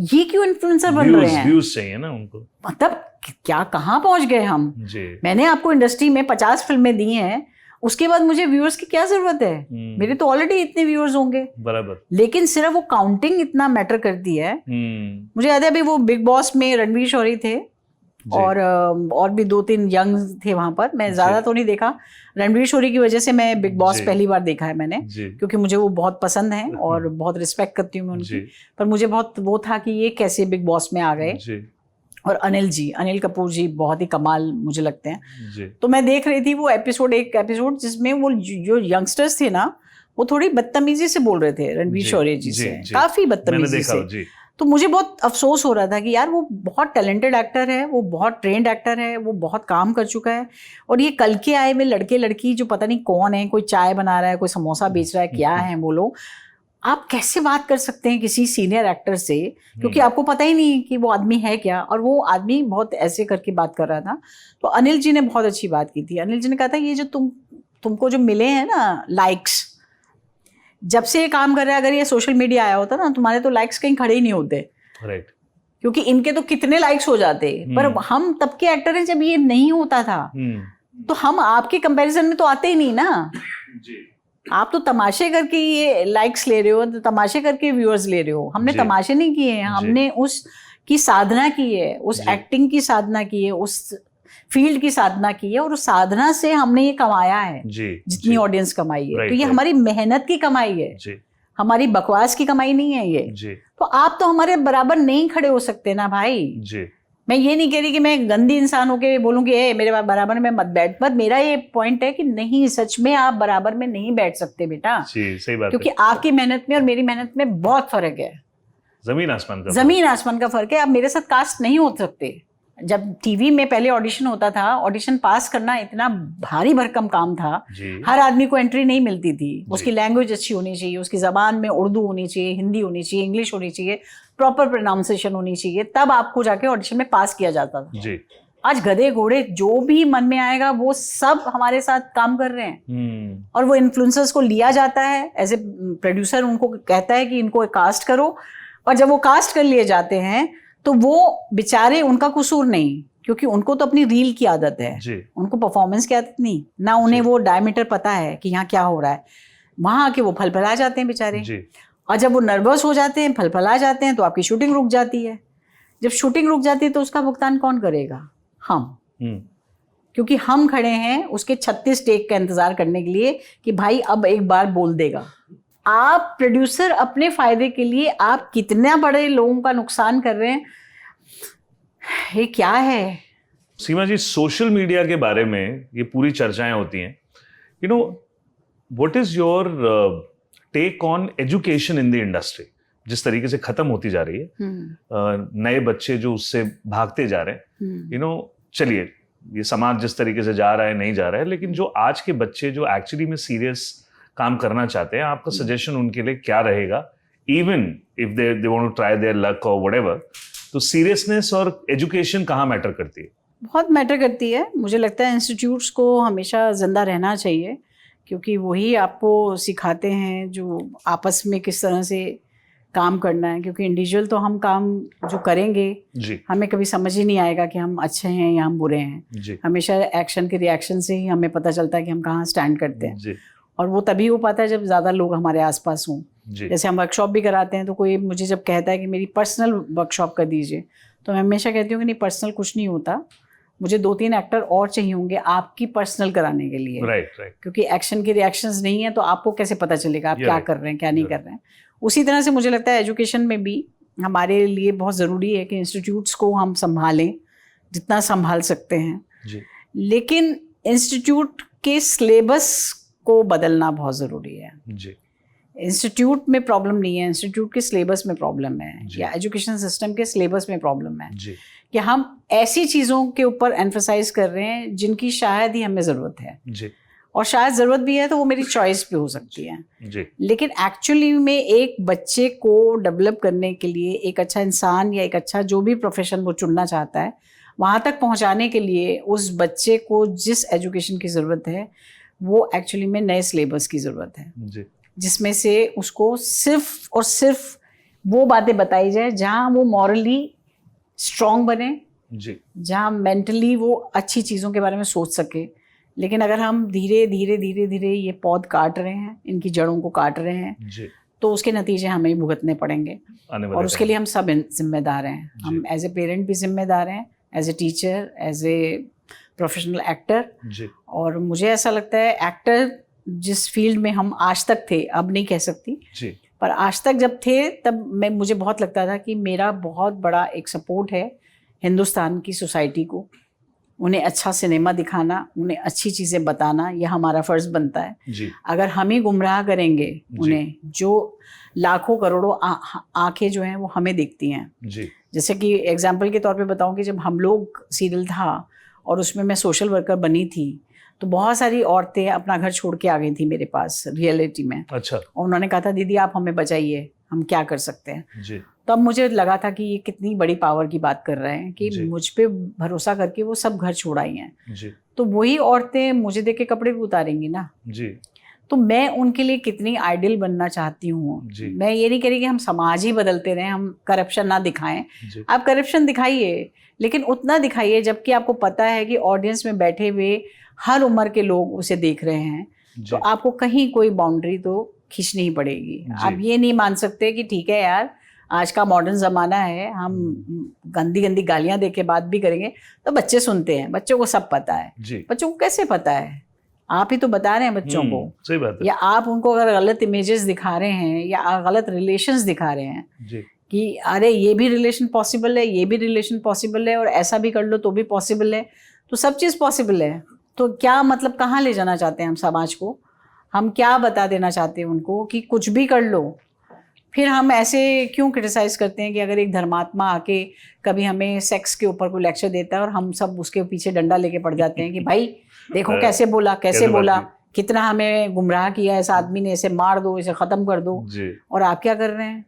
ये क्यों इन्फ्लुएंसर बन रहे हैं? व्यूज चाहिए ना उनको, मतलब क्या कहाँ पहुंच गए हम जी। मैंने आपको इंडस्ट्री में 50 फिल्में दी हैं, उसके बाद मुझे व्यूअर्स की क्या जरूरत है? मेरे तो ऑलरेडी इतने व्यूअर्स होंगे बराबर। लेकिन सिर्फ वो काउंटिंग इतना मैटर करती है। मुझे याद है अभी वो बिग बॉस में रणवीर शौरी थे और भी 2-3 यंग थे वहां पर। मैं ज्यादा तो नहीं देखा, रणवीर शौरी की वजह से मैं बिग बॉस पहली बार देखा है मैंने, क्योंकि मुझे वो बहुत पसंद है और बहुत रिस्पेक्ट करती हूँ मैं उनकी। पर मुझे बहुत वो था कि ये कैसे बिग बॉस में आ गए। और अनिल कपूर जी बहुत ही कमाल मुझे लगते हैं। तो मैं देख रही थी वो एक एपिसोड जिसमें वो जो यंगस्टर्स थे ना, वो थोड़ी बदतमीजी से बोल रहे थे रणवीर शौरी जी से, काफी बदतमीजी से। तो मुझे बहुत अफसोस हो रहा था कि यार वो बहुत टैलेंटेड एक्टर है, वो बहुत ट्रेंड एक्टर है, वो बहुत काम कर चुका है। और ये कल के आए हुए लड़के लड़की जो पता नहीं कौन है, कोई चाय बना रहा है, कोई समोसा बेच रहा है, क्या है वो लोग, आप कैसे बात कर सकते हैं किसी सीनियर एक्टर से? क्योंकि आपको पता ही नहीं कि वो आदमी है क्या। और वो आदमी बहुत ऐसे करके बात कर रहा था। तो अनिल जी ने बहुत अच्छी बात की थी। अनिल जी ने कहा था ये जो तुमको जो मिले हैं ना लाइक्स, जब से ये काम कर रहा है, अगर ये सोशल मीडिया आया होता ना, तुम्हारे तो लाइक्स कहीं खड़े ही नहीं होते, राइट? क्योंकि इनके तो कितने लाइक्स हो जाते। पर हम तब के एक्टर हैं जब ये नहीं होता था, तो हम आपके कंपैरिजन में तो आते ही नहीं ना जी। आप तो तमाशे करके ये लाइक्स ले रहे हो, तो तमाशे करके व्यूअर्स ले रहे हो। हमने तमाशे नहीं किए हैं, हमने उस की साधना की है, उस एक्टिंग की साधना की है, उस फील्ड की साधना की है, और उस साधना से हमने ये कमाया है जितनी ऑडियंस कमाई है। तो ये हमारी मेहनत की कमाई है, हमारी बकवास की कमाई नहीं है ये। तो आप तो हमारे बराबर नहीं खड़े हो सकते ना भाई। मैं ये नहीं कह रही कि मैं गंदी इंसान होके बोलूँ कि मेरे बराबर में मत बैठ, पर मेरा ये पॉइंट है कि नहीं, सच में आप बराबर में नहीं बैठ सकते बेटा। सही बात, क्योंकि आपकी मेहनत में और मेरी मेहनत में बहुत फर्क है, जमीन आसमान का फर्क है। आप मेरे साथ कास्ट नहीं हो सकते। जब टीवी में पहले ऑडिशन होता था, ऑडिशन पास करना इतना भारी भरकम काम था। हर आदमी को एंट्री नहीं मिलती थी। उसकी लैंग्वेज अच्छी होनी चाहिए, उसकी जबान में उर्दू होनी चाहिए, हिंदी होनी चाहिए, इंग्लिश होनी चाहिए, प्रॉपर प्रोनाउंसिएशन होनी चाहिए, तब आपको जाके ऑडिशन में पास किया जाता था। आज गधे घोड़े जो भी मन में आएगा वो सब हमारे साथ काम कर रहे हैं। और वो इन्फ्लुएंसर्स को लिया जाता है एज ए प्रोड्यूसर, उनको कहता है कि इनको कास्ट करो, और जब वो कास्ट कर लिए जाते हैं तो वो बेचारे, उनका कसूर नहीं, क्योंकि उनको तो अपनी रील की आदत है, उनको परफॉर्मेंस की आदत नहीं ना, उन्हें वो डायमीटर पता है कि यहाँ क्या हो रहा है। वहां आके वो फलफला जाते हैं बेचारे। और जब वो नर्वस हो जाते हैं, फलफला जाते हैं, तो आपकी शूटिंग रुक जाती है। जब शूटिंग रुक जाती है तो उसका भुगतान कौन करेगा? हम। क्योंकि हम खड़े हैं उसके 36 टेक का इंतजार करने के लिए कि भाई अब एक बार बोल देगा। आप प्रोड्यूसर अपने फायदे के लिए आप कितना बड़े लोगों का नुकसान कर रहे हैं, ये क्या है? सीमा जी, सोशल मीडिया के बारे में ये पूरी चर्चाएं होती हैं। You know, what is your take on education in the industry? जिस तरीके से खत्म होती जा रही है, नए बच्चे जो उससे भागते जा रहे हैं, यू नो, चलिए ये समाज जिस तरीके से जा रहा है नहीं जा रहा है, लेकिन जो आज के बच्चे जो एक्चुअली में सीरियस काम करना चाहते हैं, आपका सजेशन उनके लिए क्या रहेगा? Even if they want to try their luck और व्हाटएवर, तो सीरियसनेस और एजुकेशन कहाँ मैटर करती है? बहुत मैटर करती है। मुझे लगता है इंस्टीट्यूट्स को हमेशा जिंदा रहना चाहिए, क्योंकि वही आपको सिखाते हैं जो आपस में किस तरह से काम करना है। क्योंकि इंडिविजुअल तो हम काम जो करेंगे जी, हमें कभी समझ ही नहीं आएगा कि हम अच्छे हैं या हम बुरे हैं जी, हमेशा एक्शन के रिएक्शन से ही हमें पता चलता है कि हम कहाँ स्टैंड करते हैं। जी, और वो तभी हो पाता है जब ज़्यादा लोग हमारे आसपास हों। जी, जैसे हम वर्कशॉप भी कराते हैं, तो कोई मुझे जब कहता है कि मेरी पर्सनल वर्कशॉप कर दीजिए, तो मैं हमेशा कहती हूँ कि नहीं, पर्सनल कुछ नहीं होता, मुझे 2-3 एक्टर और चाहिए होंगे आपकी पर्सनल कराने के लिए। राइट, राइट, क्योंकि एक्शन के रिएक्शंस नहीं है तो आपको कैसे पता चलेगा आप You're क्या right. कर रहे हैं क्या नहीं कर रहे हैं। उसी तरह से मुझे लगता है एजुकेशन में भी हमारे लिए बहुत ज़रूरी है कि इंस्टीट्यूट्स को हम संभालें जितना संभाल सकते हैं, जी, लेकिन इंस्टीट्यूट के सिलेबस को बदलना बहुत ज़रूरी है। जी, इंस्टीट्यूट में प्रॉब्लम नहीं है, इंस्टीट्यूट के सिलेबस में प्रॉब्लम है, जी। या एजुकेशन सिस्टम के सिलेबस में प्रॉब्लम है जी, कि हम ऐसी चीज़ों के ऊपर एम्फसाइज कर रहे हैं जिनकी शायद ही हमें ज़रूरत है, जी, और शायद ज़रूरत भी है तो वो मेरी चॉइस पे हो सकती है। जी, लेकिन एक्चुअली में एक बच्चे को डेवलप करने के लिए, एक अच्छा इंसान या एक अच्छा जो भी प्रोफेशन वो चुनना चाहता है, वहाँ तक पहुँचाने के लिए उस बच्चे को जिस एजुकेशन की ज़रूरत है वो एक्चुअली में नए सिलेबस की ज़रूरत है, जी, जिसमें से उसको सिर्फ और सिर्फ वो बातें बताई जाए जहाँ वो मॉरली स्ट्रॉन्ग बने, जी, जहाँ मेंटली वो अच्छी चीज़ों के बारे में सोच सके। लेकिन अगर हम धीरे धीरे धीरे धीरे ये पौध काट रहे हैं, इनकी जड़ों को काट रहे हैं, जी, तो उसके नतीजे हमें ही भुगतने पड़ेंगे, आने वाले और उसके टाइम लिए हम सब जिम्मेदार हैं। हम एज ए पेरेंट भी जिम्मेदार हैं, as a teacher, as a professional actor. जी, और मुझे ऐसा लगता है एक्टर जिस फील्ड में हम आज तक थे, अब नहीं कह सकती, जी, पर आज तक जब थे तब मुझे बहुत लगता था कि मेरा बहुत बड़ा एक सपोर्ट है हिंदुस्तान की सोसाइटी को, उन्हें अच्छा सिनेमा दिखाना, उन्हें अच्छी चीज़ें बताना, यह हमारा फ़र्ज़ बनता है। जी, अगर हम ही गुमराह करेंगे उन्हें, जो लाखों करोड़ों आंखें जो हैं वो हमें देखती हैं। जी, जैसे कि एग्जाम्पल के तौर पे बताऊं कि जब हम लोग सीरियल था और उसमें मैं सोशल वर्कर बनी थी, तो बहुत सारी औरतें अपना घर छोड़ के आ गई थी मेरे पास रियलिटी में, अच्छा, और उन्होंने कहा था दीदी आप हमें बचाइए, हम क्या कर सकते हैं। जी, तब मुझे लगा था कि ये कितनी बड़ी पावर की बात कर रहे हैं कि जी। मुझ पे भरोसा करके वो सब घर छोड़ आई हैं। जी, तो वही औरतें मुझे देख के कपड़े भी उतारेंगी ना, जी, तो मैं उनके लिए कितनी आइडियल बनना चाहती हूँ। जी। मैं ये नहीं कह रही कि हम समाज ही बदलते रहें, हम करप्शन ना दिखाएं। जी, आप करप्शन दिखाइए, लेकिन उतना दिखाइए जबकि आपको पता है कि ऑडियंस में बैठे हुए हर उम्र के लोग उसे देख रहे हैं, जी, तो आपको कहीं कोई बाउंड्री तो खींचनी ही पड़ेगी। आप ये नहीं मान सकते कि ठीक है यार, आज का मॉडर्न ज़माना है, हम गंदी गंदी गालियां दे के बात भी करेंगे तो बच्चे सुनते हैं, बच्चों को सब पता है। जी, बच्चों को कैसे पता है? आप ही तो बता रहे हैं बच्चों को। सही बात है। या आप उनको अगर गलत इमेजेस दिखा रहे हैं या गलत रिलेशंस दिखा रहे हैं जी, कि अरे ये भी रिलेशन पॉसिबल है, ये भी रिलेशन पॉसिबल है, और ऐसा भी कर लो तो भी पॉसिबल है, तो सब चीज़ पॉसिबल है, तो क्या मतलब कहाँ ले जाना चाहते हैं हम समाज को? हम क्या बता देना चाहते हैं उनको कि कुछ भी कर लो? फिर हम ऐसे क्यों क्रिटिसाइज करते हैं कि अगर एक धर्मात्मा आके कभी हमें सेक्स के ऊपर कोई लेक्चर देता है और हम सब उसके पीछे डंडा लेके पड़ जाते हैं कि भाई देखो कैसे बोला, कैसे बोला, कितना हमें गुमराह किया इस आदमी ने, इसे मार दो, इसे ख़त्म कर दो। जी, और आप क्या कर रहे हैं?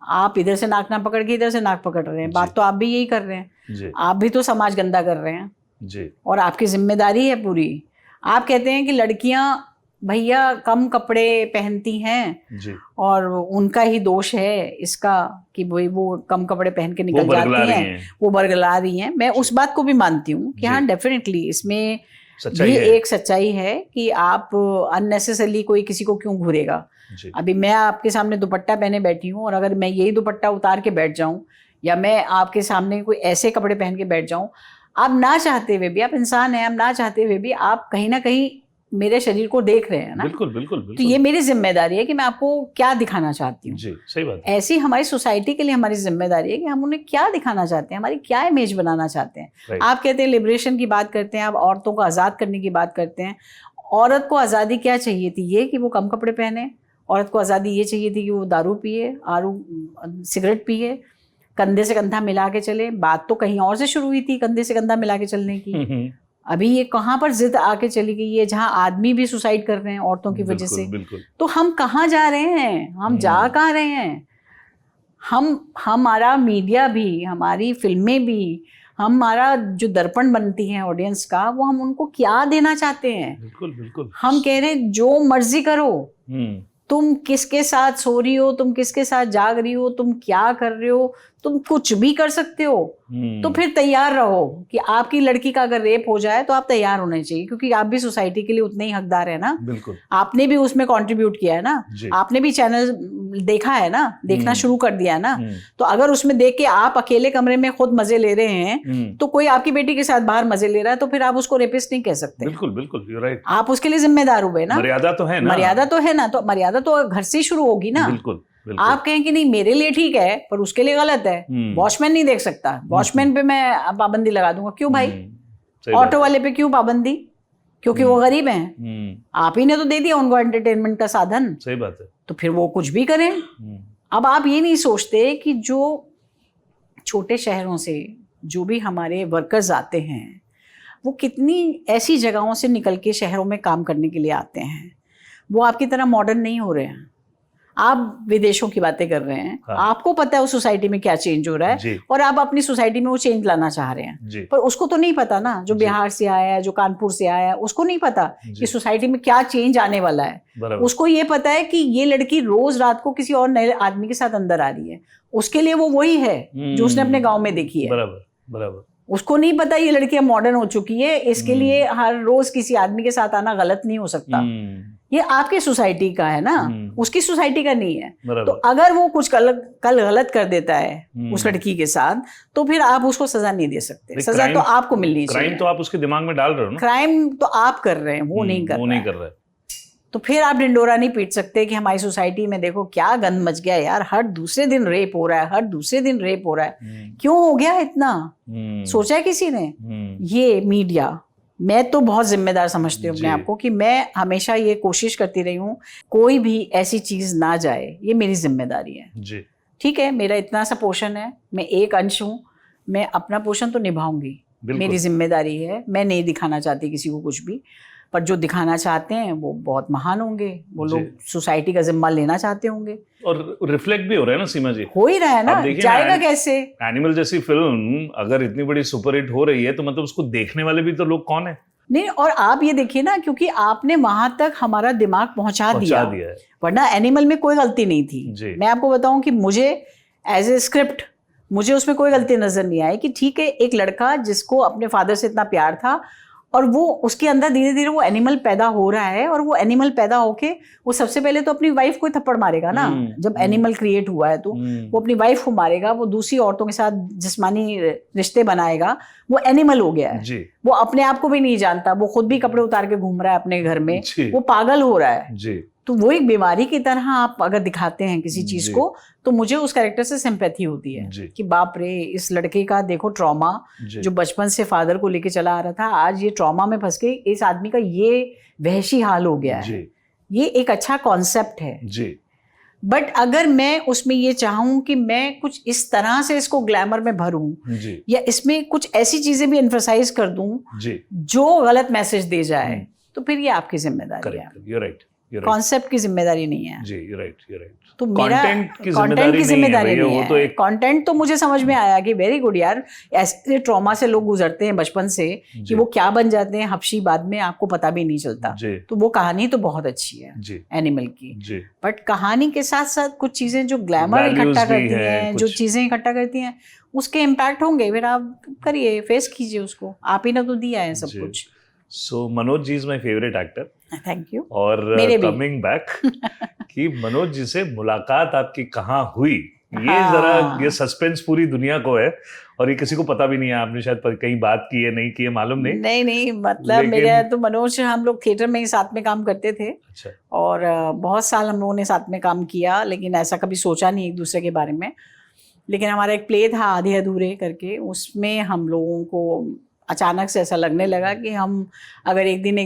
आप इधर से नाक ना पकड़ के इधर से नाक पकड़ रहे हैं। बात तो आप भी यही कर रहे हैं, जी, आप भी तो समाज गंदा कर रहे हैं, जी, और आपकी जिम्मेदारी है पूरी। आप कहते हैं कि लड़कियां भैया कम कपड़े पहनती हैं जी, और उनका ही दोष है इसका कि भाई वो कम कपड़े पहन के वो निकल बरगला जाती रही हैं, हैं। वो बरगला रही हैं। मैं उस बात को भी मानती हूँ कि जी। हाँ डेफिनेटली इसमें सच्चाई भी है। एक सच्चाई है कि आप अननेसेसरली कोई किसी को क्यों घूरेगा। जी, अभी मैं आपके सामने दुपट्टा पहने बैठी हूँ, और अगर मैं यही दुपट्टा उतार के बैठ जाऊँ या मैं आपके सामने कोई ऐसे कपड़े पहन के बैठ जाऊं, आप ना चाहते हुए भी, आप इंसान हैं, आप ना चाहते हुए भी आप कहीं ना कहीं मेरे शरीर को देख रहे हैं ना। बिल्कुल बिल्कुल तो बिल्कुल। ये मेरी जिम्मेदारी है कि मैं आपको क्या दिखाना चाहती हूँ। जी, सही बात है। ऐसी हमारी सोसाइटी के लिए हमारी जिम्मेदारी है कि हम उन्हें क्या दिखाना चाहते हैं, हमारी क्या इमेज बनाना चाहते हैं। Right. आप कहते हैं लिबरेशन की बात करते हैं, आप औरतों को आज़ाद करने की बात करते हैं। औरत को आज़ादी क्या चाहिए थी? ये कि वो कम कपड़े पहने। औरत को आज़ादी ये चाहिए थी कि वो दारू पिए, सिगरेट पिए, कंधे से कंधा मिला के चले। बात तो कहीं और से शुरू हुई थी कंधे से कंधा मिला के चलने की। अभी ये कहाँ पर जिद आके चली गई है जहाँ आदमी भी सुसाइड कर रहे हैं औरतों की वजह से। बिल्कुल। तो हम कहाँ जा रहे हैं? हम जा कहाँ रहे हैं? हमारा मीडिया भी, हमारी फिल्में भी, हमारा जो दर्पण बनती है ऑडियंस का, वो हम उनको क्या देना चाहते हैं? बिल्कुल। हम कह रहे हैं जो मर्जी करो, तुम किसके साथ सो रही हो, तुम किसके साथ जाग रही हो, तुम क्या कर रहे हो, तुम कुछ भी कर सकते हो। तो फिर तैयार रहो कि आपकी लड़की का अगर रेप हो जाए तो आप तैयार होने चाहिए, क्योंकि आप भी सोसाइटी के लिए उतने ही हकदार है ना। बिल्कुल। आपने भी उसमें कंट्रीब्यूट किया है ना, आपने भी चैनल देखा है ना, देखना शुरू कर दिया है ना। तो अगर उसमें देख के आप अकेले कमरे में खुद मजे ले रहे हैं, तो कोई आपकी बेटी के साथ बाहर मजे ले रहा है, तो फिर आप उसको रेपिस्ट नहीं कह सकते। बिल्कुल, यू राइट। आप उसके लिए जिम्मेदार हुए ना। मर्यादा तो है ना। मर्यादा तो है ना, तो मर्यादा तो घर से ही शुरू होगी ना। बिल्कुल। आप कहें कि नहीं मेरे लिए ठीक है पर उसके लिए गलत है, वॉचमैन नहीं देख सकता, वॉचमैन पे मैं पाबंदी लगा दूंगा। क्यों भाई? ऑटो वाले पे क्यों पाबंदी? क्योंकि वो गरीब हैं। आप ही ने तो दे दिया उनको एंटरटेनमेंट का साधन। सही बात है। तो फिर वो कुछ भी करें। अब आप ये नहीं सोचते कि जो छोटे शहरों से जो भी हमारे वर्कर्स आते हैं, वो कितनी ऐसी जगहों से निकल के शहरों में काम करने के लिए आते हैं। वो आपकी तरह मॉडर्न नहीं हो रहे हैं। आप विदेशों की बातें कर रहे हैं। हाँ। आपको पता है उस सोसाइटी में क्या चेंज हो रहा है और आप अपनी सोसाइटी में वो चेंज लाना चाह रहे हैं, पर उसको तो नहीं पता ना, जो बिहार से आया है, जो कानपुर से आया है, उसको नहीं पता कि सोसाइटी में क्या चेंज आने वाला है। उसको ये पता है कि ये लड़की रोज रात को किसी और नए आदमी के साथ अंदर आ रही है। उसके लिए वो वही है जो उसने अपने गाँव में देखी है। बराबर। उसको नहीं पता ये लड़की मॉडर्न हो चुकी है, इसके लिए हर रोज किसी आदमी के साथ आना गलत नहीं हो सकता। ये आपके सोसाइटी का है ना, उसकी सोसाइटी का नहीं है। तो अगर वो कुछ कल गलत कर देता है उस लड़की के साथ, तो फिर आप उसको सजा नहीं दे सकते। सजा तो आपको मिलनी चाहिए। क्राइम तो आप उसके दिमाग में डाल रहे हो ना। क्राइम तो आप कर रहे हैं, वो नहीं कर रहे। तो फिर आप डिंडोरा नहीं पीट सकते कि हमारी सोसाइटी में देखो क्या गंद मच गया यार, हर दूसरे दिन रेप हो रहा है, हर दूसरे दिन रेप हो रहा है। क्यों हो गया इतना? सोचा है किसी ने? ये मीडिया, मैं तो बहुत जिम्मेदार समझती हूँ अपने आप को कि मैं हमेशा ये कोशिश करती रही हूँ कोई भी ऐसी चीज ना जाए, ये मेरी जिम्मेदारी है जी। ठीक है, मेरा इतना सा पोषण है, मैं एक अंश हूँ, मैं अपना पोषण तो निभाऊंगी, मेरी जिम्मेदारी है। मैं नहीं दिखाना चाहती किसी को कुछ भी, पर जो दिखाना चाहते हैं वो बहुत महान होंगे, वो लोग सोसाइटी का जिम्मा लेना चाहते होंगे। और रिफ्लेक्ट भी हो रहा है ना सीमा जी, हो ही रहा है ना, जाएगा कैसे? एनिमल जैसी फिल्म अगर इतनी बड़ी सुपरहिट हो रही है तो मतलब उसको देखने वाले भी तो लोग कौन है? नहीं, और आप ये देखिए ना, क्योंकि आपने वहां तक हमारा दिमाग पहुंचा दिया है, वरना एनिमल में कोई गलती नहीं थी। मैं आपको बताऊं कि मुझे एज ए स्क्रिप्ट मुझे उसमें कोई गलती नजर नहीं आई कि ठीक है, एक लड़का जिसको अपने फादर से इतना प्यार था और वो उसके अंदर धीरे धीरे वो एनिमल पैदा हो रहा है, और वो एनिमल पैदा होके वो सबसे पहले तो अपनी वाइफ को थप्पड़ मारेगा ना। जब एनिमल क्रिएट हुआ है तो वो अपनी वाइफ को मारेगा, वो दूसरी औरतों के साथ जिस्मानी रिश्ते बनाएगा, वो एनिमल हो गया है। वो अपने आप को भी नहीं जानता, वो खुद भी कपड़े उतार के घूम रहा है अपने घर में, वो पागल हो रहा है। तो वो एक बीमारी की तरह आप अगर दिखाते हैं किसी चीज को, तो मुझे उस कैरेक्टर से सिंपैथी होती है कि बाप रे, इस लड़के का देखो ट्रॉमा, जो बचपन से फादर को लेके चला आ रहा था, आज ये ट्रॉमा में फंस के इस आदमी का ये वहशी हाल हो गया है। ये एक अच्छा कॉन्सेप्ट है जी। बट अगर मैं उसमें ये चाहूं कि मैं कुछ इस तरह से इसको ग्लैमर में भरूं, या इसमें कुछ ऐसी चीजें भी एम्फसाइज कर दूं जो गलत मैसेज दे जाए, तो फिर ये आपकी जिम्मेदारी है। कॉन्सेप्ट की जिम्मेदारी नहीं है जी। राइट। तो मेरा कंटेंट की जिम्मेदारी नहीं है। कंटेंट तो मुझे समझ में आया कि वेरी गुड यार, ऐसे ट्रॉमा से लोग गुजरते हैं बचपन से कि वो क्या बन जाते हैं हफ्शी, बाद में आपको पता भी नहीं चलता। तो वो कहानी तो बहुत अच्छी है एनिमल की, बट कहानी के साथ साथ कुछ चीजें जो ग्लैमर इकट्ठा करती हैं, जो चीजें इकट्ठा करती हैं, उसके इम्पैक्ट होंगे। फिर आप करिए, फेस कीजिए उसको, आप ही ने तो दिया है सब कुछ। So Manoj ji is my favourite actor. Thank you. और कमिंग बैक कि मनोज जी से मुलाकात आपकी कहाँ हुई? ये जरा ये सस्पेंस पूरी दुनिया को है और ये किसी को पता भी नहीं है। आपने शायद कहीं बात की है, नहीं की है, मालूम नहीं। नहीं मतलब मेरा तो मनोज, हम लोग थिएटर में ही साथ में काम करते थे। अच्छा। और बहुत साल हम लोगों ने साथ में काम किया, लेकिन ऐसा कभी सोचा नहीं एक दूसरे के बारे में। लेकिन हमारा एक प्ले था आधे अधूरे करके, उसमें हम लोगों को अचानक से ऐसा लगने लगा कि हम अगर एक दिन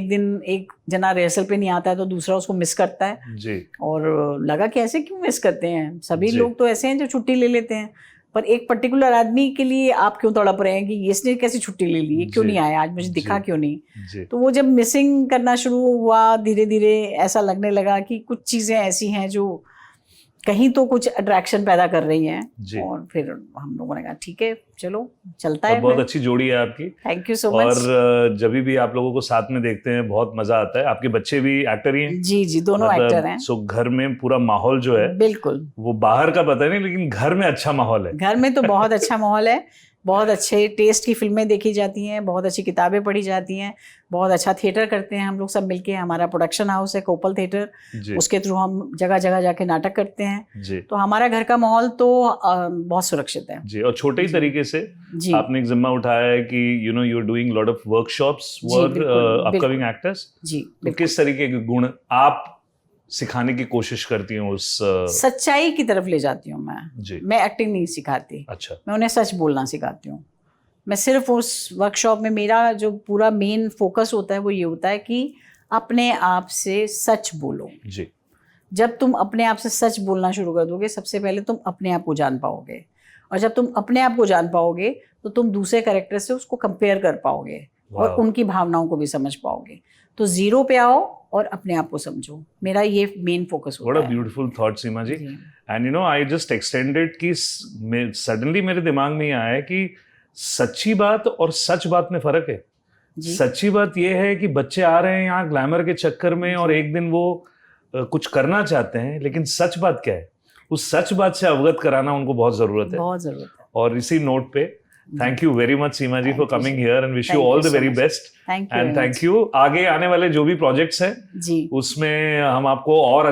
एक जना रिहर्सल पे नहीं आता है तो दूसरा उसको मिस करता है जी। और लगा कि ऐसे क्यों मिस करते हैं, सभी लोग तो ऐसे हैं जो छुट्टी ले लेते हैं, पर एक पर्टिकुलर आदमी के लिए आप क्यों तड़प रहे हैं कि इसने कैसे छुट्टी ले ली, क्यों नहीं आया आज, मुझे दिखा क्यों नहीं। तो वो जब मिसिंग करना शुरू हुआ, धीरे धीरे ऐसा लगने लगा कि कुछ चीज़ें ऐसी हैं जो कहीं तो कुछ अट्रैक्शन पैदा कर रही हैं। और फिर हम लोगों ने कहा ठीक है चलो चलता है। बहुत अच्छी जोड़ी है आपकी। Thank you so much. और जब भी आप लोगों को साथ में देखते हैं बहुत मजा आता है। आपके बच्चे भी एक्टर ही हैं? जी दोनों एक्टर हैं। सो घर में पूरा माहौल जो है, बिल्कुल, वो बाहर का पता नहीं, लेकिन घर में अच्छा माहौल है। घर में तो बहुत अच्छा माहौल है, बहुत अच्छे टेस्ट की फिल्में देखी जाती हैं, बहुत अच्छी किताबें पढ़ी जाती हैं, बहुत अच्छा थिएटर करते हैं हम लोग सब मिलके। हमारा प्रोडक्शन हाउस है कोपल थिएटर, उसके थ्रू हम जगह जगह जाके नाटक करते हैं। तो हमारा घर का माहौल तो बहुत सुरक्षित है जी। और छोटे ही तरीके से आपने एक जिम्मा उठाया है कि you are doing lot of workshops for upcoming actors जी। तो किस तरीके के गुण आप सिखाने की कोशिश करती हूँ? उस सच्चाई की तरफ ले जाती हूँ मैं एक्टिंग नहीं सिखाती। अच्छा। मैं उन्हें सच बोलना सिखाती हूँ। मैं सिर्फ उस वर्कशॉप में मेरा जो पूरा मेन फोकस होता है वो ये होता है कि अपने आप से सच बोलो जी। जब तुम अपने आप से सच बोलना शुरू कर दोगे, सबसे पहले तुम अपने आप को जान पाओगे, और जब तुम अपने आप को जान पाओगे तो तुम दूसरे कैरेक्टर से उसको कंपेयर कर पाओगे और उनकी भावनाओं को भी समझ पाओगे। तो जीरो पे आओ और अपने आप को समझो, मेरा ये मेन फोकस होता है। What a beautiful thought, Seema ji. And I just extended कि सडनली मेरे दिमाग में आया है कि सच्ची बात और सच बात में फर्क है। सच्ची बात ये है कि बच्चे आ रहे हैं यहाँ ग्लैमर के चक्कर में और एक दिन वो कुछ करना चाहते हैं, लेकिन सच बात क्या है, उस सच बात से अवगत कराना उनको बहुत जरूरत है। बहुत जरूरत है। और इसी नोट पे thank you very much Seema ji for coming here and wish you all the very best. And thank you. आगे आने वाले जो भी प्रोजेक्ट्स हैं उसमें हम आपको और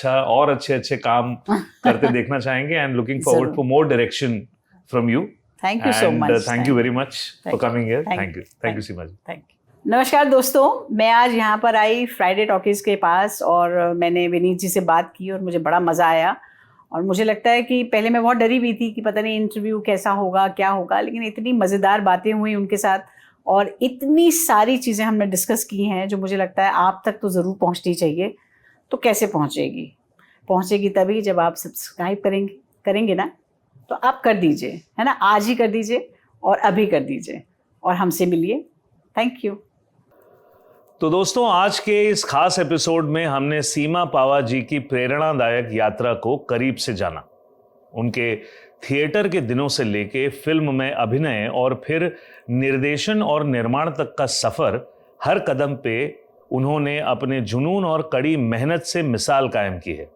और अच्छे काम करते देखना चाहेंगे and looking forward for more direction from you. Thank you so much. Thank you very much for coming here. Thank you Seema ji. Thank you. नमस्कार दोस्तों, मैं आज यहाँ पर आई फ्राइडे टॉकीज के पास और मैंने विनीत जी से बात की और मुझे बड़ा मज़ा आया। और मुझे लगता है कि पहले मैं बहुत डरी हुई थी कि पता नहीं इंटरव्यू कैसा होगा, क्या होगा, लेकिन इतनी मज़ेदार बातें हुई उनके साथ और इतनी सारी चीज़ें हमने डिस्कस की हैं जो मुझे लगता है आप तक तो ज़रूर पहुंचनी चाहिए। तो कैसे पहुंचेगी तभी जब आप सब्सक्राइब करेंगे ना, तो आप कर दीजिए, है ना, आज ही कर दीजिए और अभी कर दीजिए और हमसे मिलिए। Thank you. तो दोस्तों, आज के इस खास एपिसोड में हमने सीमा पावा जी की प्रेरणादायक यात्रा को करीब से जाना। उनके थिएटर के दिनों से लेके फिल्म में अभिनय और फिर निर्देशन और निर्माण तक का सफर, हर कदम पे उन्होंने अपने जुनून और कड़ी मेहनत से मिसाल कायम की है।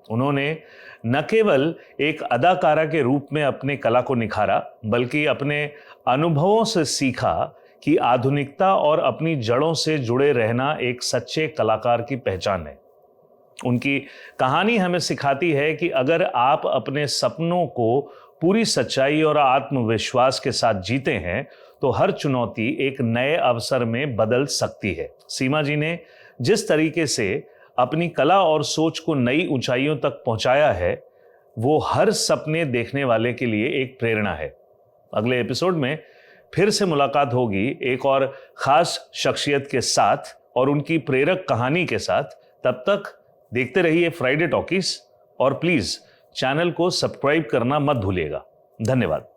उन्होंने न केवल एक अदाकारा के रूप में अपने कला को निखारा, बल्कि अपने अनुभवों से सीखा कि आधुनिकता और अपनी जड़ों से जुड़े रहना एक सच्चे कलाकार की पहचान है। उनकी कहानी हमें सिखाती है कि अगर आप अपने सपनों को पूरी सच्चाई और आत्मविश्वास के साथ जीते हैं तो हर चुनौती एक नए अवसर में बदल सकती है। सीमा जी ने जिस तरीके से अपनी कला और सोच को नई ऊंचाइयों तक पहुंचाया है, वो हर सपने देखने वाले के लिए एक प्रेरणा है। अगले एपिसोड में फिर से मुलाकात होगी एक और खास शख्सियत के साथ और उनकी प्रेरक कहानी के साथ। तब तक देखते रहिए फ्राइडे टॉकीज और प्लीज चैनल को सब्सक्राइब करना मत भूलिएगा। धन्यवाद।